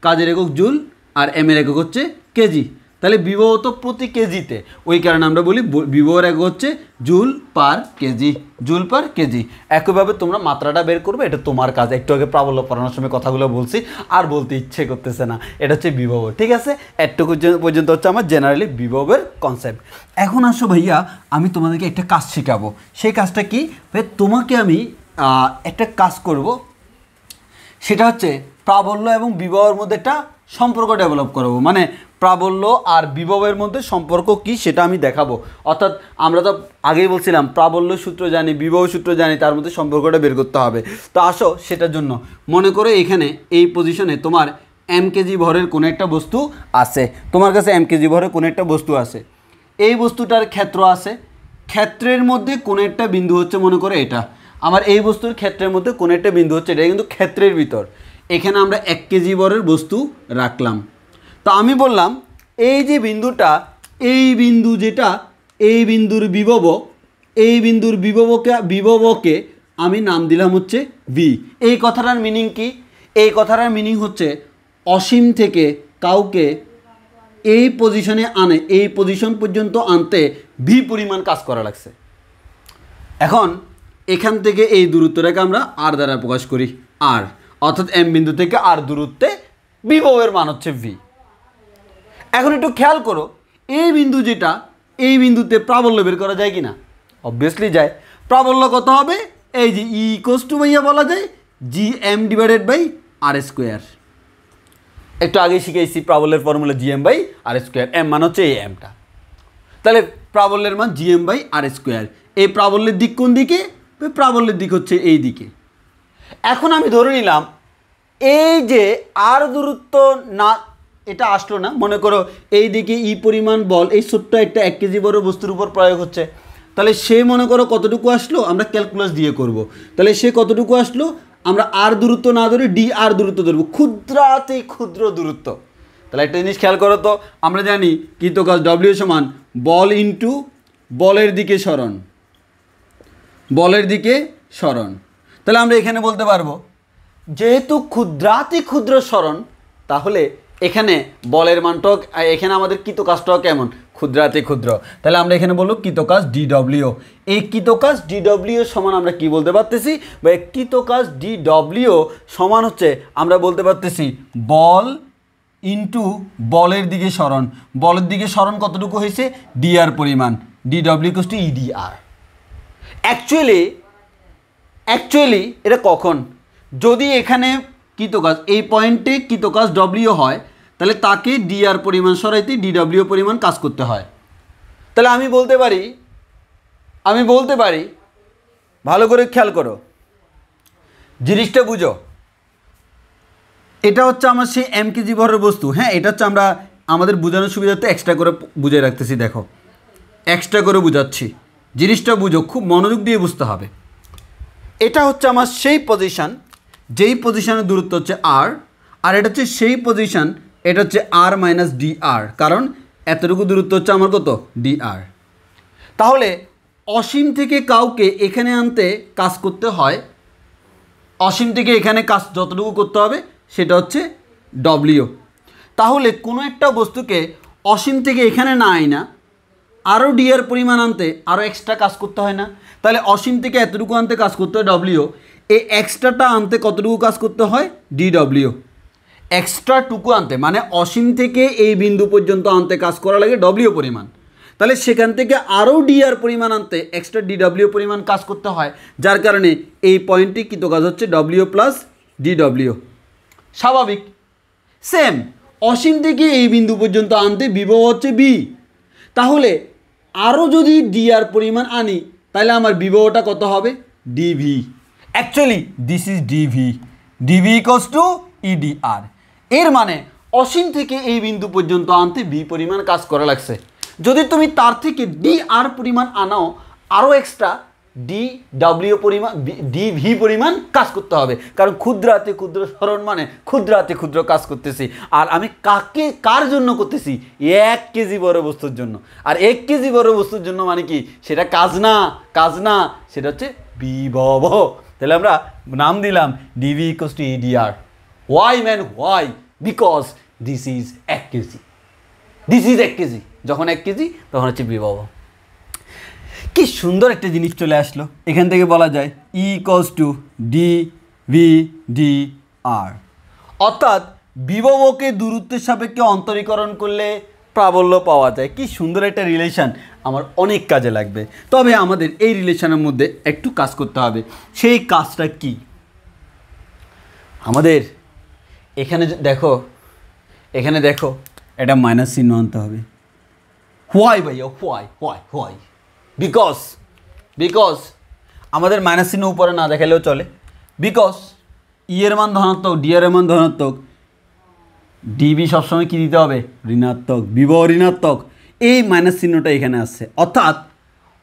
Speaker 1: কাজের একক জুল, আর এম এর একক হচ্ছে কেজি। তাহলে বিভব তো প্রতি কেজিতে, ওই কারণে আমরা বলি বিভবের একক হচ্ছে joule per KG, joule per KG. একইভাবে তোমরা মাত্রাটা বের করবে, এটা তোমার কাজ। একটু আগে প্রাবল্য পড়ানোর সময় কথাগুলো বলছি, আর বলতে ইচ্ছে করতেছে না। এটা হচ্ছে বিভব, ঠিক আছে? এটুকু পর্যন্ত হচ্ছে আমার জেনারেলি বিভবের কনসেপ্ট। এখন আসো ভাইয়া, আমি তোমাদেরকে একটা কাজ শেখাবো। সেই কাজটা কি ভাই, তোমাকে আমি একটা কাজ করব, সেটা হচ্ছে প্রাবল্য এবং বিভবের মধ্যে একটা সম্পর্ক ডেভেলপ করব। মানে প্রাবল্য আর বিভবের মধ্যে সম্পর্ক কি সেটা আমি দেখাবো। অর্থাৎ আমরা তো আগেই বলছিলাম প্রাবল্য সূত্র জানি, বিভব সূত্র জানি, তার মধ্যে সম্পর্কটা বের করতে হবে। তো আসো সেটার জন্য মনে করো এখানে এই পজিশনে তোমার এম কেজি ভরের কোনো একটা বস্তু আছে, তোমার কাছে এম কেজি ভরের কোনো একটা বস্তু আছে। এই বস্তুটার ক্ষেত্র আছে, ক্ষেত্রের মধ্যে কোনো একটা বিন্দু হচ্ছে, মনে করো এটা আমার এই বস্তুর ক্ষেত্রের মধ্যে কোনো একটা বিন্দু হচ্ছে, এটা কিন্তু ক্ষেত্রের ভিতর। এখানে আমরা 1 কেজি ভরের বস্তু রাখলাম। তো আমি বললাম এই যে বিন্দুটা, এই বিন্দু যেটা, এই বিন্দুর বিভব, এই বিন্দুর বিভবকে আমি নাম দিলাম হচ্ছে ভি। এই কথাটার মিনিং কি? এই কথাটার মিনিং হচ্ছে অসীম থেকে কাউকে এই পজিশনে আনে, এই পজিশন পর্যন্ত আনতে ভি পরিমাণ কাজ করা লাগছে। এখন এখান থেকে এই দূরত্বটাকে আমরা আর দ্বারা প্রকাশ করি, আর অর্থাৎ এম বিন্দু থেকে আর দূরত্বে বিভবের মান হচ্ছে ভি। এখন একটু খেয়াল করো, এই বিন্দু যেটা, এই বিন্দুতে প্রাবল্য বের করা যায় কি না? অবভিয়াসলি যায়। প্রাবল্য কত হবে? এই যে ই ইকুয়ালস টু ভাইয়া বলা যায় G M divided by R square. একটু আগে শিখেছি প্রাবল্যের formula G M by R square, M মান হচ্ছে এই এমটা। তাহলে প্রাবল্যের মান G M by R square. এই প্রাবল্যের দিক কোন দিকে? প্রাবল্যের দিক হচ্ছে এই দিকে। এখন আমি ধরে নিলাম এই যে আর দূরত্ব না, এটা আসলো না। মনে করো এই দিকে ই পরিমাণ বল এই ছোট্ট একটা 1 কেজি বড় বস্তুর উপর প্রয়োগ হচ্ছে। তাহলে সে মনে করো কতটুকু আসলো, আমরা ক্যালকুলাস দিয়ে করব। তাহলে সে কতটুকু আসলো, আমরা আর দূরত্ব না ধরে ডি আর দূরত্ব ধরবো, ক্ষুদ্রাতি ক্ষুদ্র দূরত্ব। তাহলে একটা জিনিস খেয়াল করো তো, আমরা জানি কৃতকাজ ডব্লিউ সমান বল ইন্টু বলের দিকে সরণ, বলের দিকে সরণ। তাহলে আমরা এখানে বলতে পারবো যেহেতু ক্ষুদ্রাতি ক্ষুদ্র সরণ, তাহলে এখানে বলের মানটাও, এখানে আমাদের কৃতকাজটাও কেমন, ক্ষুদ্রাতি ক্ষুদ্র। তাহলে আমরা এখানে বলবো কৃতকাজ ডিডব্লিউ। এই কৃতকাজ ডিডব্লিউ সমান আমরা কি বলতে পারতেছি, বা কৃতকাজ ডিডব্লিউ সমান হচ্ছে আমরা বলতে পারতেছি বল ইন্টু বলের দিকে সরণ। বলের দিকে সরণ কতটুকু হয়েছে, ডিআর পরিমাণ, DW equals to EDR. Actually এটা কখন, যদি এখানে কৃতকাজ এই পয়েন্টে কৃতকাজ ডব্লিউ হয়, তাহলে তাকে ডিআর পরিমাণ সরাইতে ডিডব্লিউ পরিমাণ কাজ করতে হয়। তাহলে আমি বলতে পারি ভালো করে খেয়াল করো, জিনিসটা বুঝো। এটা হচ্ছে আমার সেই এম কেজি ভরের বস্তু। হ্যাঁ, এটা হচ্ছে আমরা আমাদের বোঝানোর সুবিধার্থে এক্সট্রা করে বুঝিয়ে রাখতেছি। দেখো, এক্সট্রা করে বুঝাচ্ছি, জিনিসটা বুঝো, খুব মনোযোগ দিয়ে বুঝতে হবে। এটা হচ্ছে আমার সেই পজিশান, যেই পজিশানের দূরত্ব হচ্ছে আর, আর এটা হচ্ছে সেই পজিশান, এটা হচ্ছে আর মাইনাস ডি আর, কারণ এতটুকু দূরত্ব হচ্ছে আমার কত, ডি আর। তাহলে অসীম থেকে কাউকে এখানে আনতে কাজ করতে হয়, অসীম থেকে এখানে কাজ যতটুকু করতে হবে সেটা হচ্ছে ডব্লিউ। তাহলে কোনো একটা বস্তুকে অসীম থেকে এখানে না আই না, আরও ডিআর পরিমাণ আনতে আরও এক্সট্রা কাজ করতে হয় না? তাহলে অসীম থেকে এতটুকু আনতে কাজ করতে হয় ডব্লিউ, এই এক্সট্রাটা আনতে কতটুকু কাজ করতে হয়, ডিডব্লিউ। এক্সট্রাটুকু আনতে মানে অসীম থেকে এই বিন্দু পর্যন্ত আনতে কাজ করা লাগে ডব্লিউ পরিমাণ। তাহলে সেখান থেকে আরও ডিআর পরিমাণ আনতে এক্সট্রা ডিডব্লিউ পরিমাণ কাজ করতে হয়, যার কারণে এই পয়েন্টটি কৃত কাজ হচ্ছে ডব্লিউ প্লাস ডিডব্লিউ। স্বাভাবিক। সেম অসীম থেকে এই বিন্দু পর্যন্ত আনতে বিভব হচ্ছে বি, তাহলে আরও যদি ডি আর পরিমাণ আনি তাহলে আমার বিভবটা কত হবে d V. Actually this is d V, d V equals to E d R. এর মানে অসীম থেকে এই বিন্দু পর্যন্ত আনতে বি পরিমাণ কাজ করা লাগছে। যদি তুমি তার থেকে ডি আর পরিমাণ আনাও আরও এক্সট্রা ডি ডাব্লিউ পরিমাণ ডিভি পরিমাণ কাজ করতে হবে, কারণ ক্ষুদ্রাতে ক্ষুদ্র সরণ মানে ক্ষুদ্রাতে ক্ষুদ্র কাজ করতেছি। আর আমি কার জন্য করতেছি? 1 কেজি বড় বস্তুর জন্য। আর 1 কেজি বড় বস্তুর জন্য মানে কি? সেটা কাজ না, সেটা হচ্ছে বিভব। তাহলে আমরা নাম দিলাম d V equals to E d R. Why man why? Because this is 1 KG, this is 1 KG. যখন 1 কেজি তখন হচ্ছে বিভব। কি সুন্দর একটা জিনিস চলে আসলো। এখান থেকে বলা যায় E equals to D V D R, অর্থাৎ বিভবকে দূরত্বের সাপেক্ষে অন্তরীকরণ করলে প্রাবল্য পাওয়া যায়। কি সুন্দর একটা রিলেশন, আমার অনেক কাজে লাগবে। তবে আমাদের এই রিলেশনের মধ্যে একটু কাজ করতে হবে। সেই কাজটা কি? আমাদের এখানে দেখো এটা মাইনাস চিহ্ন আনতে হবে। হোয়াই ভাইয়া? হোয়াই? বিকজ আমাদের মাইনাস চিহ্ন উপরে না দেখালেও চলে। বিকজ ই এর মান ধনাত্মক, ডি এর মান ধনাত্মক, ডিবি সবসময় কী দিতে হবে? ঋণাত্মক। বিভব ঋণাত্মক, এই মাইনাস চিহ্নটা এখানে আসছে। অর্থাৎ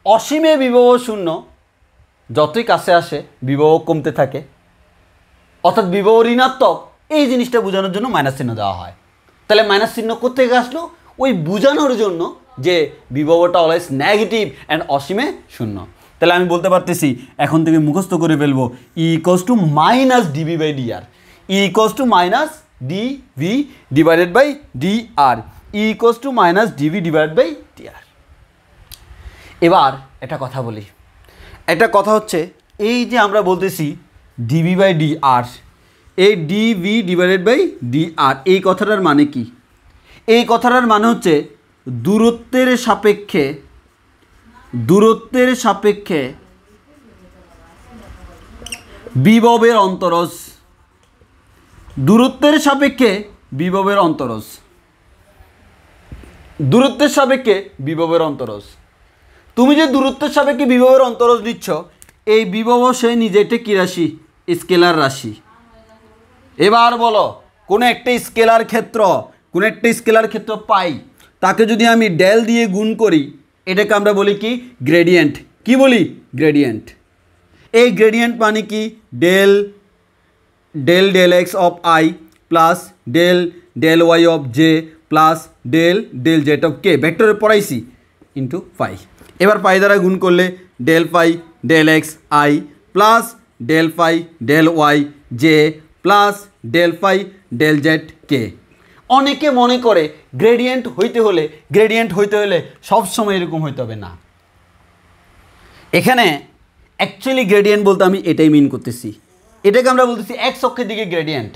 Speaker 1: অসীমে বিভব শূন্য, যতই কাছে আসে বিভব কমতে থাকে, অর্থাৎ বিভব ঋণাত্মক। এই জিনিসটা বোঝানোর জন্য মাইনাস চিহ্ন দেওয়া হয়। তাহলে মাইনাস চিহ্ন কোত্থেকে আসলো? ওই বোঝানোর জন্য যে বিভবটা অলওয়েজ নেগেটিভ অ্যান্ড অসীমে শূন্য। তাহলে আমি বলতে পারতেছি, এখন থেকে মুখস্থ করে ফেলবো, E equals to minus d V by d R. E equals to minus d V divided by d R. E equals to minus d V divided by d R. এবার একটা কথা বলি। একটা কথা হচ্ছে, এই যে আমরা বলতেছি ডিভি বাই ডিআর, এই ডিভি ডিভাইডেড বাই ডিআর, এই কথাটার মানে কি? এই কথাটার মানে হচ্ছে দূরত্বের সাপেক্ষে বিভবের অন্তরজ। দূরত্বের সাপেক্ষে বিভবের অন্তরজ। দূরত্বের সাপেক্ষে বিভবের অন্তরজ। তুমি যে দূরত্বের সাপেক্ষে বিভবের অন্তরজ নিচ্ছ, এই বিভব সে নিজে একটা কী রাশি? স্কেলার রাশি। এবার বলো, কোনো একটা স্কেলার ক্ষেত্র পাই, তাকে যদি আমি ডেল দিয়ে গুণ করি, এটাকে আমরা বলি কি? গ্রেডিয়েন্ট। কি বলি? গ্রেডিয়েন্ট। এই গ্রেডিয়েন্ট মানে কি? Del X of I plus del Y of J plus del Z of K, ভেক্টরে পড়াইছি, ইন্টু ফাই। এবার পাই দ্বারা গুণ করলে del phi del X I plus del phi del Y J plus del phi del Z K. অনেকে মনে করে গ্রেডিয়েন্ট হইতে হলে সবসময় এরকম হইতে হবে না। এখানে অ্যাকচুয়ালি গ্রেডিয়েন্ট বলতে আমি এটাই মিন করতেছি। এটাকে আমরা বলতেছি এক্স অক্ষের দিকে গ্রেডিয়েন্ট।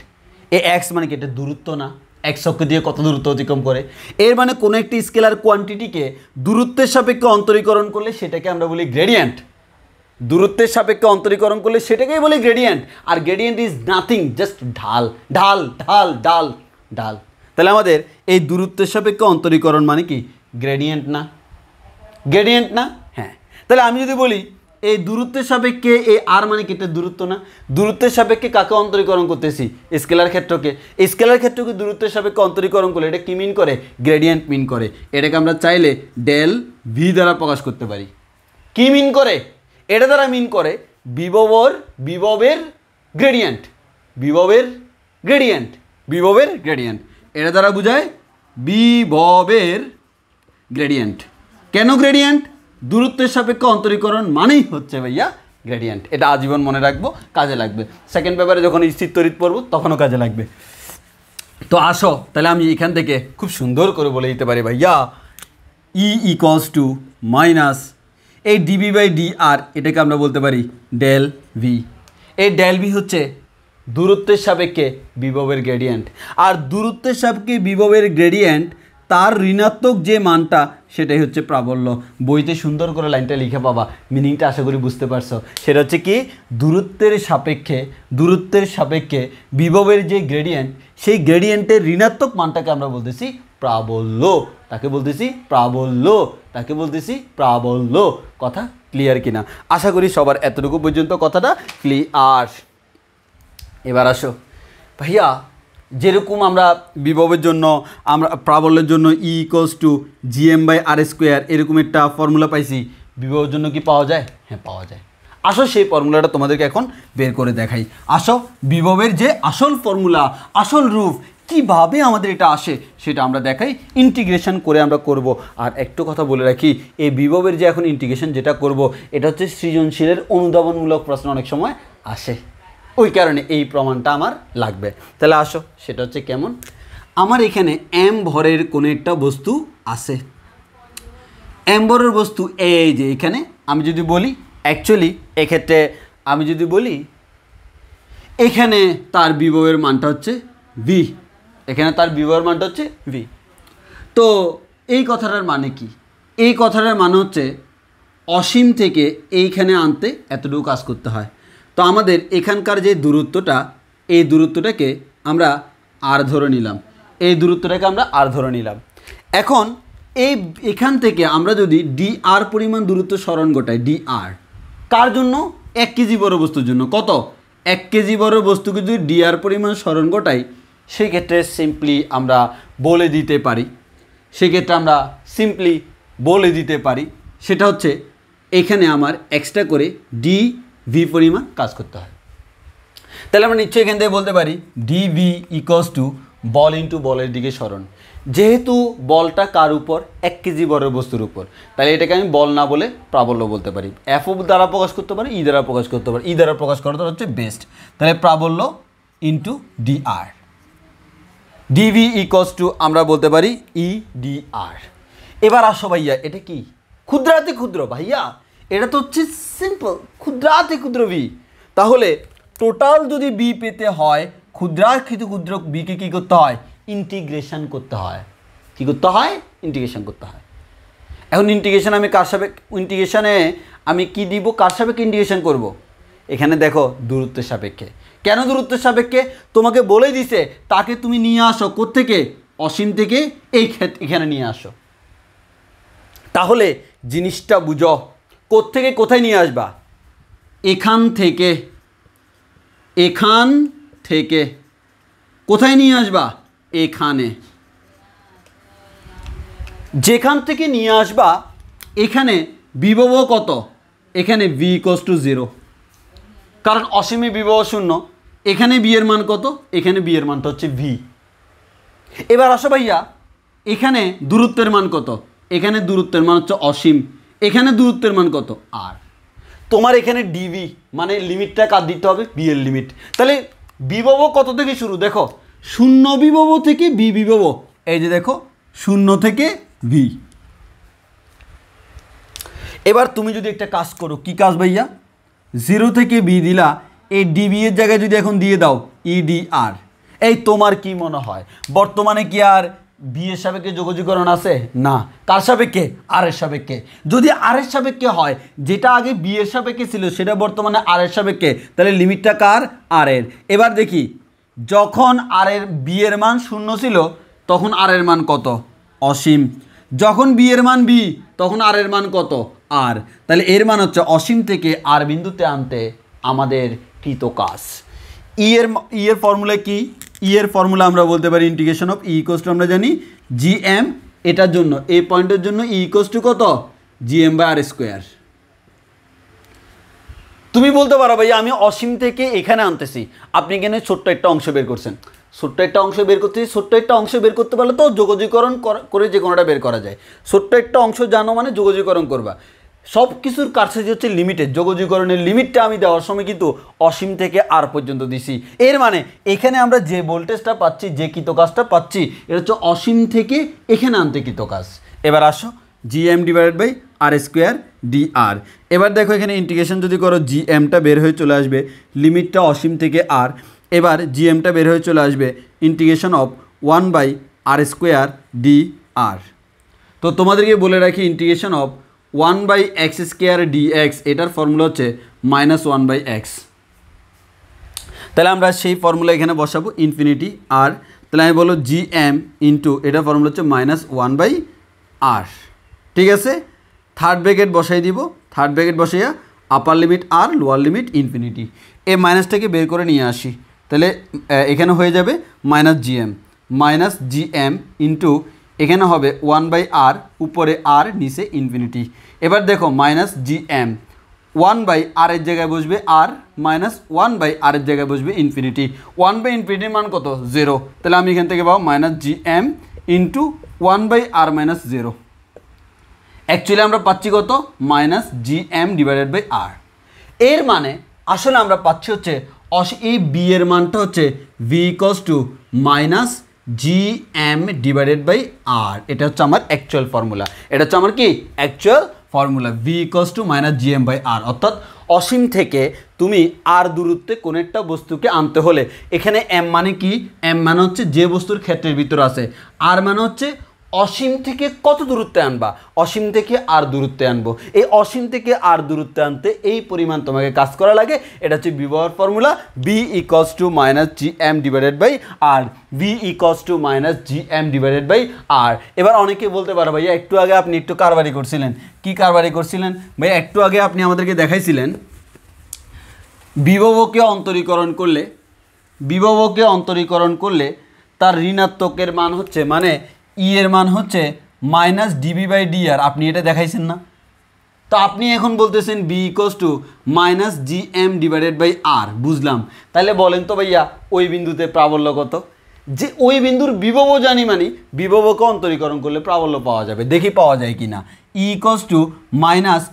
Speaker 1: এই এক্স মানে কি? এটা দূরত্ব না? এক্স অক্ষের দিকে কত দূরত্ব অতিক্রম করে। এর মানে কোনো একটি স্কেলার কোয়ান্টিটিকে দূরত্বের সাপেক্ষে অন্তরীকরণ করলে সেটাকে আমরা বলি গ্রেডিয়েন্ট। দূরত্বের সাপেক্ষে অন্তরীকরণ করলে সেটাকেই বলি গ্রেডিয়েন্ট। আর গ্রেডিয়েন্ট ইজ নাথিং, জাস্ট ঢাল। তাহলে আমাদের এই দূরত্বের সাপেক্ষে অন্তরীকরণ মানে কি? গ্রেডিয়েন্ট না? হ্যাঁ। তাহলে আমি যদি বলি এই দূরত্বের সাপেক্ষে, এই আর মানে কি? এটা দূরত্ব না? দূরত্বের সাপেক্ষে কাকে অন্তরীকরণ করতেছি? স্কেলার ক্ষেত্রকে। এই স্কেলার ক্ষেত্রকে দূরত্বের সাপেক্ষে অন্তরীকরণ করলে এটা কি মিন করে? গ্রেডিয়েন্ট মিন করে। এটাকে আমরা চাইলে ডেল ভি দ্বারা প্রকাশ করতে পারি। কি মিন করে? এটা দ্বারা মিন করে বিভবের গ্রেডিয়েন্ট। এটা দ্বারা বোঝায় বিভবের গ্রেডিয়েন্ট। কেন গ্রেডিয়েন্ট? দূরত্বের সাপেক্ষে অন্তরীকরণ মানেই হচ্ছে ভাইয়া গ্রেডিয়েন্ট। এটা আজীবন মনে রাখবো, কাজে লাগবে। সেকেন্ড পেপারে যখন স্থির তড়িৎ পড়বো তখনও কাজে লাগবে। তো আসো, তাহলে আমি এখান থেকে খুব সুন্দর করে বলে দিতে পারি ভাইয়া, ই ইকুয়ালস টু মাইনাস এই ডিবি বাই ডিআর, এটাকে আমরা বলতে পারি ডেল ভি। এই ডেল ভি হচ্ছে দূরত্বের সাপেক্ষে বিভবের গ্রেডিয়েন্ট। আর দূরত্বের সাপেক্ষে বিভবের গ্রেডিয়েন্ট, তার ঋণাত্মক যে মানটা সেটাই হচ্ছে প্রাবল্য। বইতে সুন্দর করে লাইনটা লিখে পাবা, মিনিংটা আশা করি বুঝতে পারছো। সেটা হচ্ছে কি, দূরত্বের সাপেক্ষে বিভবের যে গ্রেডিয়েন্ট, সেই গ্রেডিয়েন্টের ঋণাত্মক মানটাকে আমরা বলতেছি প্রাবল্য। তাকে বলতেছি প্রাবল্য। কথা ক্লিয়ার কিনা? আশা করি সবার এতটুকু পর্যন্ত কথাটা ক্লিয়ার। এবার আসো ভাইয়া, যেরকম আমরা বিভবের জন্য, আমরা প্রাবল্যের জন্য E=gm/r², এরকম একটা ফর্মুলা পাইছি, বিভবের জন্য কি পাওয়া যায়? হ্যাঁ, পাওয়া যায়। আসো সেই ফর্মুলাটা তোমাদেরকে এখন বের করে দেখাই। আসো, বিভবের যে আসল ফর্মুলা, আসল রূপ, কিভাবে আমাদের এটা আসে সেটা আমরা দেখাই, ইন্টিগ্রেশন করে আমরা করব। আর একটু কথা বলে রাখি, এই বিভবের যে এখন ইন্টিগ্রেশন যেটা করব, এটা হচ্ছে সৃজনশীলের অনুধাবনমূলক প্রশ্ন অনেক সময় আসে, ওই কারণে এই প্রমাণটা আমার লাগবে। তাহলে আসো, সেটা হচ্ছে কেমন। আমার এখানে m ভরের কোনো একটা বস্তু আছে, m ভরের বস্তু এই যে এখানে, আমি যদি বলি অ্যাকচুয়ালি এক্ষেত্রে আমি যদি বলি এখানে তার বিভবের মানটা হচ্ছে v, এখানে তার বিভবের মানটা হচ্ছে v। তো এই কথাটার মানে কি? এই কথাটার মানে হচ্ছে অসীম থেকে এইখানে আনতে এতটুকু কাজ করতে হয়। তো আমাদের এখানকার যে দূরত্বটা, এই দূরত্বটাকে আমরা r ধরে নিলাম, এখন এখান থেকে আমরা যদি dr পরিমাণ দূরত্ব সরণ ঘটাই, dr কার জন্য? 1 কেজি বড় বস্তুর জন্য। কত? 1 কেজি বড় বস্তুকে যদি dr পরিমাণ সরণ ঘটাই, সেক্ষেত্রে সিম্পলি আমরা বলে দিতে পারি, সেটা হচ্ছে এখানে আমার এক্সট্রা করে dv পরিমাণ কাজ করতে হয়। তাহলে আমরা নিশ্চয়ই এখান থেকে বলতে পারি dv বল ইন্টু বলের দিকে সরণ। যেহেতু বলটা কার উপর? 1 কেজি বড় বস্তুর উপর, তাহলে এটাকে আমি বল না বলে প্রাবল্য বলতে পারি। এফ দ্বারা প্রকাশ করতে পারি, ই দ্বারা প্রকাশ করতে পারি, ই দ্বারা প্রকাশ করাটা হচ্ছে বেস্ট। তাহলে প্রাবল্য ইন্টু dr, dv আমরা বলতে পারি dr। এবার আসো ভাইয়া, এটা কি? ক্ষুদ্রাতি ক্ষুদ্র ভাইয়া, এটা তো হচ্ছে সিম্পল ক্ষুদ্রাতি ক্ষুদ্র v। তাহলে টোটাল যদি b পেতে হয়, ক্ষুদ্রাকৃত ক্ষুদ্র বিকে কী করতে হয়? ইন্টিগ্রেশন করতে হয়। এখন ইন্টিগ্রেশন আমি কার সাপেক্ষে, ইন্টিগ্রেশনে আমি কি দিব? কার সাপেক্ষে ইন্টিগ্রেশন করব? এখানে দেখো দূরত্বের সাপেক্ষে। কেন দূরত্বের সাপেক্ষে? তোমাকে বলে দিছে তাকে তুমি নিয়ে আসো কোত্থেকে? অসীম থেকে এখানে নিয়ে আসো। তাহলে জিনিসটা বুঝো, কোত্থেকে কোথায় নিয়ে আসবা? এখান থেকে কোথায় নিয়ে আসবা? এখানে। যেখান থেকে নিয়ে আসবা, এখানে বিভব কত? এখানে v=0, কারণ অসীমে বিভব 0। এখানে b এর মান কত? এখানে b এর মানটা হচ্ছে v। এবার আসো ভাইয়া, এখানে দূরত্বের মান কত? এখানে দূরত্বের মান হচ্ছে অসীম, এখানে দূরত্বের মান কত? r। তোমার এখানে dv মানে লিমিটটা কার দিতে হবে? b এর লিমিট। তাহলে বিভব কত থেকে শুরু? দেখো 0 বিভব থেকে b বিভব, এই যে দেখো 0 থেকে v। এবার তুমি যদি একটা কাজ করো, কি কাজ ভাইয়া? 0 থেকে b দিলা, এই dv এর জায়গায় যদি এখন দিয়ে দাও edr, এই তোমার কি মনে হয় বর্তমানে কি আর b এর সাপেক্ষে যোগজীকরণ আছে? না। কার সাপেক্ষে? r এর সাপেক্ষে। যদি r এর সাপেক্ষে হয়, যেটা আগে b এর সাপেক্ষে ছিল সেটা বর্তমানে r এর সাপেক্ষে, তাহলে লিমিটটা কার? r এর। এবার দেখি, যখন r এর b এর মান 0 ছিল তখন r এর মান কত? অসীম। যখন b এর মান b, তখন r এর মান কত? r। তাহলে এর মান হচ্ছে অসীম থেকে r বিন্দুতে আনতে আমাদের কৃত কাজ। ই এর ফর্মুলা কি? ই এর ফর্মুলা আমরা বলতে পারি integration of E equals two, আমরা জানি gm, এটার জন্য এই পয়েন্টের জন্য ই ইকুয়ালস টু কত? gm/r²। তুমি বলতে পারো ভাই আমি অসীম থেকে এখানে আনতেছি, আপনি এখানে ছোট্ট একটা অংশ বের করছেন, ছোট্ট একটা অংশ বের করতে পারলে তো যোগজীকরণ করে যে কোনোটা বের করা যায়। ছোট্ট একটা অংশ জানো মানে যোগজীকরণ করবা। সব কিছুর কারসাজি হচ্ছে লিমিটেড। যোগজীকরণের লিমিটটা আমি দেওয়ার সময় কিন্তু অসীম থেকে আর পর্যন্ত দিছি। এর মানে এখানে আমরা যে ভোল্টেজটা পাচ্ছি, যে কৃতকাজটা পাচ্ছি, এটা হচ্ছে অসীম থেকে এখানে আনতে কৃতকাজ। এবার আসো gm/r²dr। এবার দেখো এখানে ইন্টিগ্রেশন যদি করো, gmটা বের হয়ে চলে আসবে, লিমিটটা অসীম থেকে r। এবার gmটা বের হয়ে চলে আসবে ইন্টিগ্রেশন অফ 1/r² dr। তো তোমাদেরকে বলে রাখি ইন্টিগ্রেশন অফ 1/x² dx এটার ফর্মুলা হচ্ছে -1/x। তাহলে আমরা সেই ফর্মুলা এখানে বসাবো ইনফিনিটি আর, তাহলে আমি বলবো gm ইন্টু এটার ফর্মুলা হচ্ছে -1/r। ঠিক আছে, থার্ড ব্র্যাকেট বসাই দিব, থার্ড ব্র্যাকেট বসাইয়া আপার লিমিট আর লোয়ার লিমিট ইনফিনিটি, এই মাইনাসটাকে বের করে নিয়ে আসি। তাহলে এখানে হয়ে যাবে -gm ইন্টু এখানে হবে 1/r, উপরে আর নিচে ইনফিনিটি। এবার দেখো -gm 1/r এর জায়গায় বসবে আর, -1/r এর জায়গায় বসবে ইনফিনিটি। 1/ইনফিনিটির মান কত? 0। তাহলে আমি এখান থেকে পাবো -gm ইন্টু 1/r - 0। অ্যাকচুয়ালি আমরা পাচ্ছি কত? -gm/r। এর মানে আসলে আমরা পাচ্ছি হচ্ছে এই বি এর মানটা হচ্ছে v = -gm/r। এটা হচ্ছে আমার অ্যাকচুয়াল ফর্মুলা, এটা হচ্ছে আমার কি অ্যাকচুয়াল ফর্মুলা, v = -gm/r। অর্থাৎ অসীম থেকে তুমি আর দূরত্বে কোনো একটা বস্তুকে আনতে হলে এখানে m মানে কি? m মানে হচ্ছে যে বস্তুর ক্ষেত্রের ভিতর আছে, আর মানে হচ্ছে অসীম থেকে কত দূরত্বে আনবা, অসীম থেকে আর দূরত্বে আনবো। এই অসীম থেকে আর দূরত্বে আনতে এই পরিমাণ তোমাকে কাজ করা লাগে। এটা হচ্ছে বিভবের formula, b = -gm/r, v = -gm/r। এবার অনেকে বলতে পারো ভাইয়া একটু আগে আপনি একটু কারবারি করছিলেন, কি কারবারি করছিলেন ভাইয়া? একটু আগে আপনি আমাদেরকে দেখাইছিলেন বিভবকে অন্তরীকরণ করলে তার ঋণাত্মকের মান হচ্ছে মানে ই এর মান হচ্ছে -dv/dr। আপনি এটা দেখাইছেন না? তো আপনি এখন বলতেছেন b = -gm/r। বুঝলাম, তাহলে বলেন তো ভাইয়া ওই বিন্দুতে প্রাবল্য কত? যে ওই বিন্দুর বিভব জানি মানে বিভবকে অন্তরীকরণ করলে প্রাবল্য পাওয়া যাবে, দেখি পাওয়া যায় কি না। ই =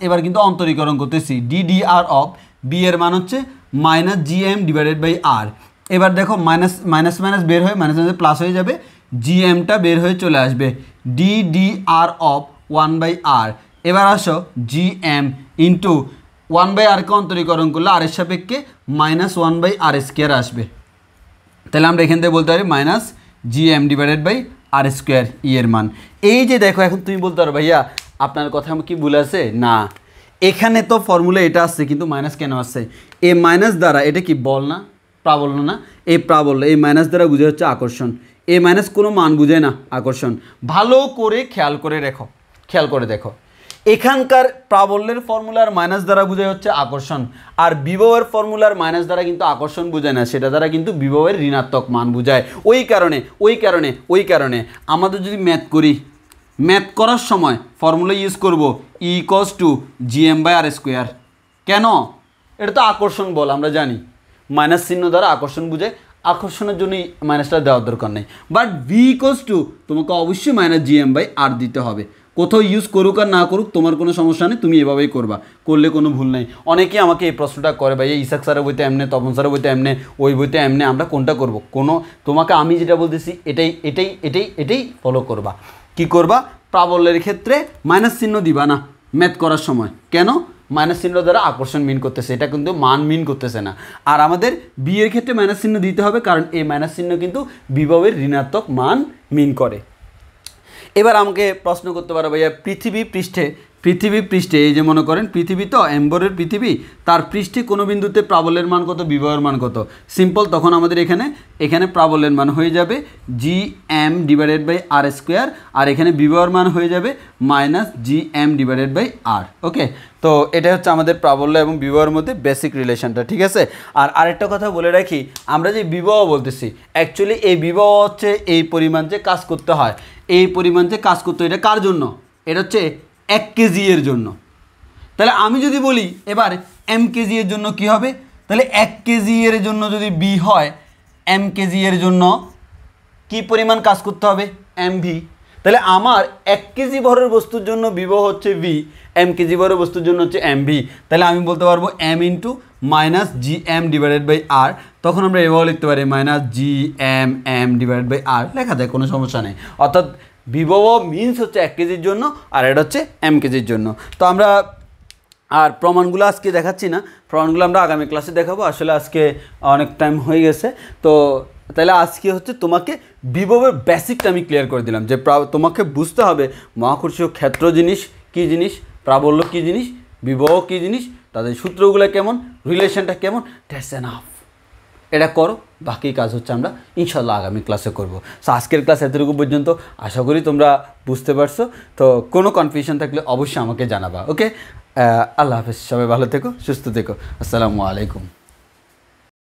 Speaker 1: এবার কিন্তু অন্তরীকরণ করতেছি ddr অফ b এর মান হচ্ছে -gm/r। এবার দেখো মাইনাস বের হয়ে প্লাস হয়ে যাবে, gmটা বের হয়ে চলে আসবে ddr অফ 1/r। এবার আসো gm ইন্টু 1/r-কে অন্তরীকরণ করলে আর এর সাপেক্ষে -1/r² আসবে। তাহলে আমরা এখান থেকে বলতে পারি -gm/r² ই এর মান। এই যে দেখো, এখন তুমি বলতে পারো ভাইয়া আপনার কথা কি ভুল আছে? না, এখানে তো ফর্মুলা এটা আসছে, কিন্তু মাইনাস কেন আসছে? এই মাইনাস দ্বারা এটা কি বল না, প্রাবল্য না? এই প্রাবল্য, এই মাইনাস দ্বারা বুঝে হচ্ছে আকর্ষণ। এই মাইনাস কোনো মান বুঝায় না, আকর্ষণ। ভালো করে খেয়াল করে দেখো, এখানকার প্রাবল্যের ফর্মুলার মাইনাস দ্বারা বোঝায় হচ্ছে আকর্ষণ, আর বিভবের ফর্মুলার মাইনাস দ্বারা কিন্তু আকর্ষণ বোঝায় না, সেটা দ্বারা কিন্তু বিভবের ঋণাত্মক মান বোঝায়। ওই কারণে আমাদের যদি ম্যাথ করার সময় ফর্মুলা ইউজ করব ই = gm/r²। কেন? এটা তো আকর্ষণ বল, আমরা জানি মাইনাস চিহ্ন দ্বারা আকর্ষণ বোঝায়, আকর্ষণের জন্য মাইনাসটা দেওয়ার দরকার নেই। বাট v তোমাকে অবশ্যই -gm/r দিতে হবে। কোথাও ইউজ করুক আর না করুক তোমার কোনো সমস্যা নেই, তুমি এভাবেই করলে কোনো ভুল নেই। অনেকেই আমাকে এই প্রশ্নটা করে, ভাই ইসাক স্যারের বইতে এমনে, তপন স্যারের বইতে এমনে, ওই বইতে এমনে, আমরা কোনটা করব? তোমাকে আমি যেটা বলতেছি এটাই ফলো করবা। কি করবা? প্রাবল্যের ক্ষেত্রে মাইনাস চিহ্ন দিবা না ম্যাথ করার সময়। কেন? মাইনাস চিহ্ন দ্বারা আকর্ষণ মিন করতেছে, এটা কিন্তু মান মিন করতেছে না। আর আমাদের বি এর ক্ষেত্রে মাইনাস চিহ্ন দিতে হবে, কারণ এই মাইনাস চিহ্ন কিন্তু বিভবের ঋণাত্মক মান মিন করে। এবার আমাকে প্রশ্ন করতে পারো ভাইয়া পৃথিবী পৃষ্ঠে এই যে মনে করেন পৃথিবী তো এম্বরের পৃথিবী, তার পৃষ্ঠে কোনো বিন্দুতে প্রাবল্যের মান কত, বিভবের মান কত? সিম্পল, তখন আমাদের এখানে প্রাবল্যের মান হয়ে যাবে gm/r², আর এখানে বিভবের মান হয়ে যাবে -gm/r। ওকে, তো এটা হচ্ছে আমাদের প্রাবল্য এবং বিভবের মধ্যে বেসিক রিলেশনটা, ঠিক আছে। আর আরেকটা কথা বলে রাখি, আমরা যে বিভব বলতেছি অ্যাকচুয়ালি এই বিভব হচ্ছে এই পরিমাণ যে কাজ করতে হয়, এটা কার জন্য? এটা হচ্ছে 1 কেজি এর জন্য। তাহলে আমি যদি বলি এবার m কেজি এর জন্য কি হবে? তাহলে 1 কেজি এর জন্য যদি b হয়, m কেজি এর জন্য কি পরিমাণ কাজ করতে হবে? mv। তাহলে আমার 1 কেজি ভরের বস্তুর জন্য বিভব হচ্ছে v, m কেজি ভরের বস্তুর জন্য হচ্ছে mv। তাহলে আমি বলতে পারবো m × -gm/r। তখন আমরা এভাবে লিখতে পারি -gmm/r, লেখা যায়, কোনো সমস্যা নেই। অর্থাৎ বিভব মিনস হচ্ছে 1 কেজির জন্য, আর এটা হচ্ছে m কেজির জন্য। তো আমরা আর প্রমাণগুলো আজকে দেখাচ্ছি না, প্রমাণগুলো আমরা আগামী ক্লাসে দেখাবো। আসলে আজকে অনেক টাইম হয়ে গেছে, তো তাহলে আজকে হচ্ছে তোমাকে বিভবের বেসিকটা আমি ক্লিয়ার করে দিলাম যে তোমাকে বুঝতে হবে মহাকর্ষীয় ক্ষেত্র জিনিস কী জিনিস, প্রাবল্য কী জিনিস, বিভব কী জিনিস, তাদের সূত্রগুলো কেমন, রিলেশনটা কেমন, দ্যাটস এনাফ। এটা করো, বাকি কাজ হচ্ছে আমরা ইনশাল্লাহ আগামী ক্লাসে করব। সো আজকের ক্লাস এতটুকু পর্যন্ত, আশা করি তোমরা বুঝতে পারছো। তো কোনো কনফিউশন থাকলে অবশ্যই আমাকে জানাবা। ওকে, আল্লাহ হাফেজ, সবাই ভালো থেকো, সুস্থ থেকো, আসসালামু আলাইকুম।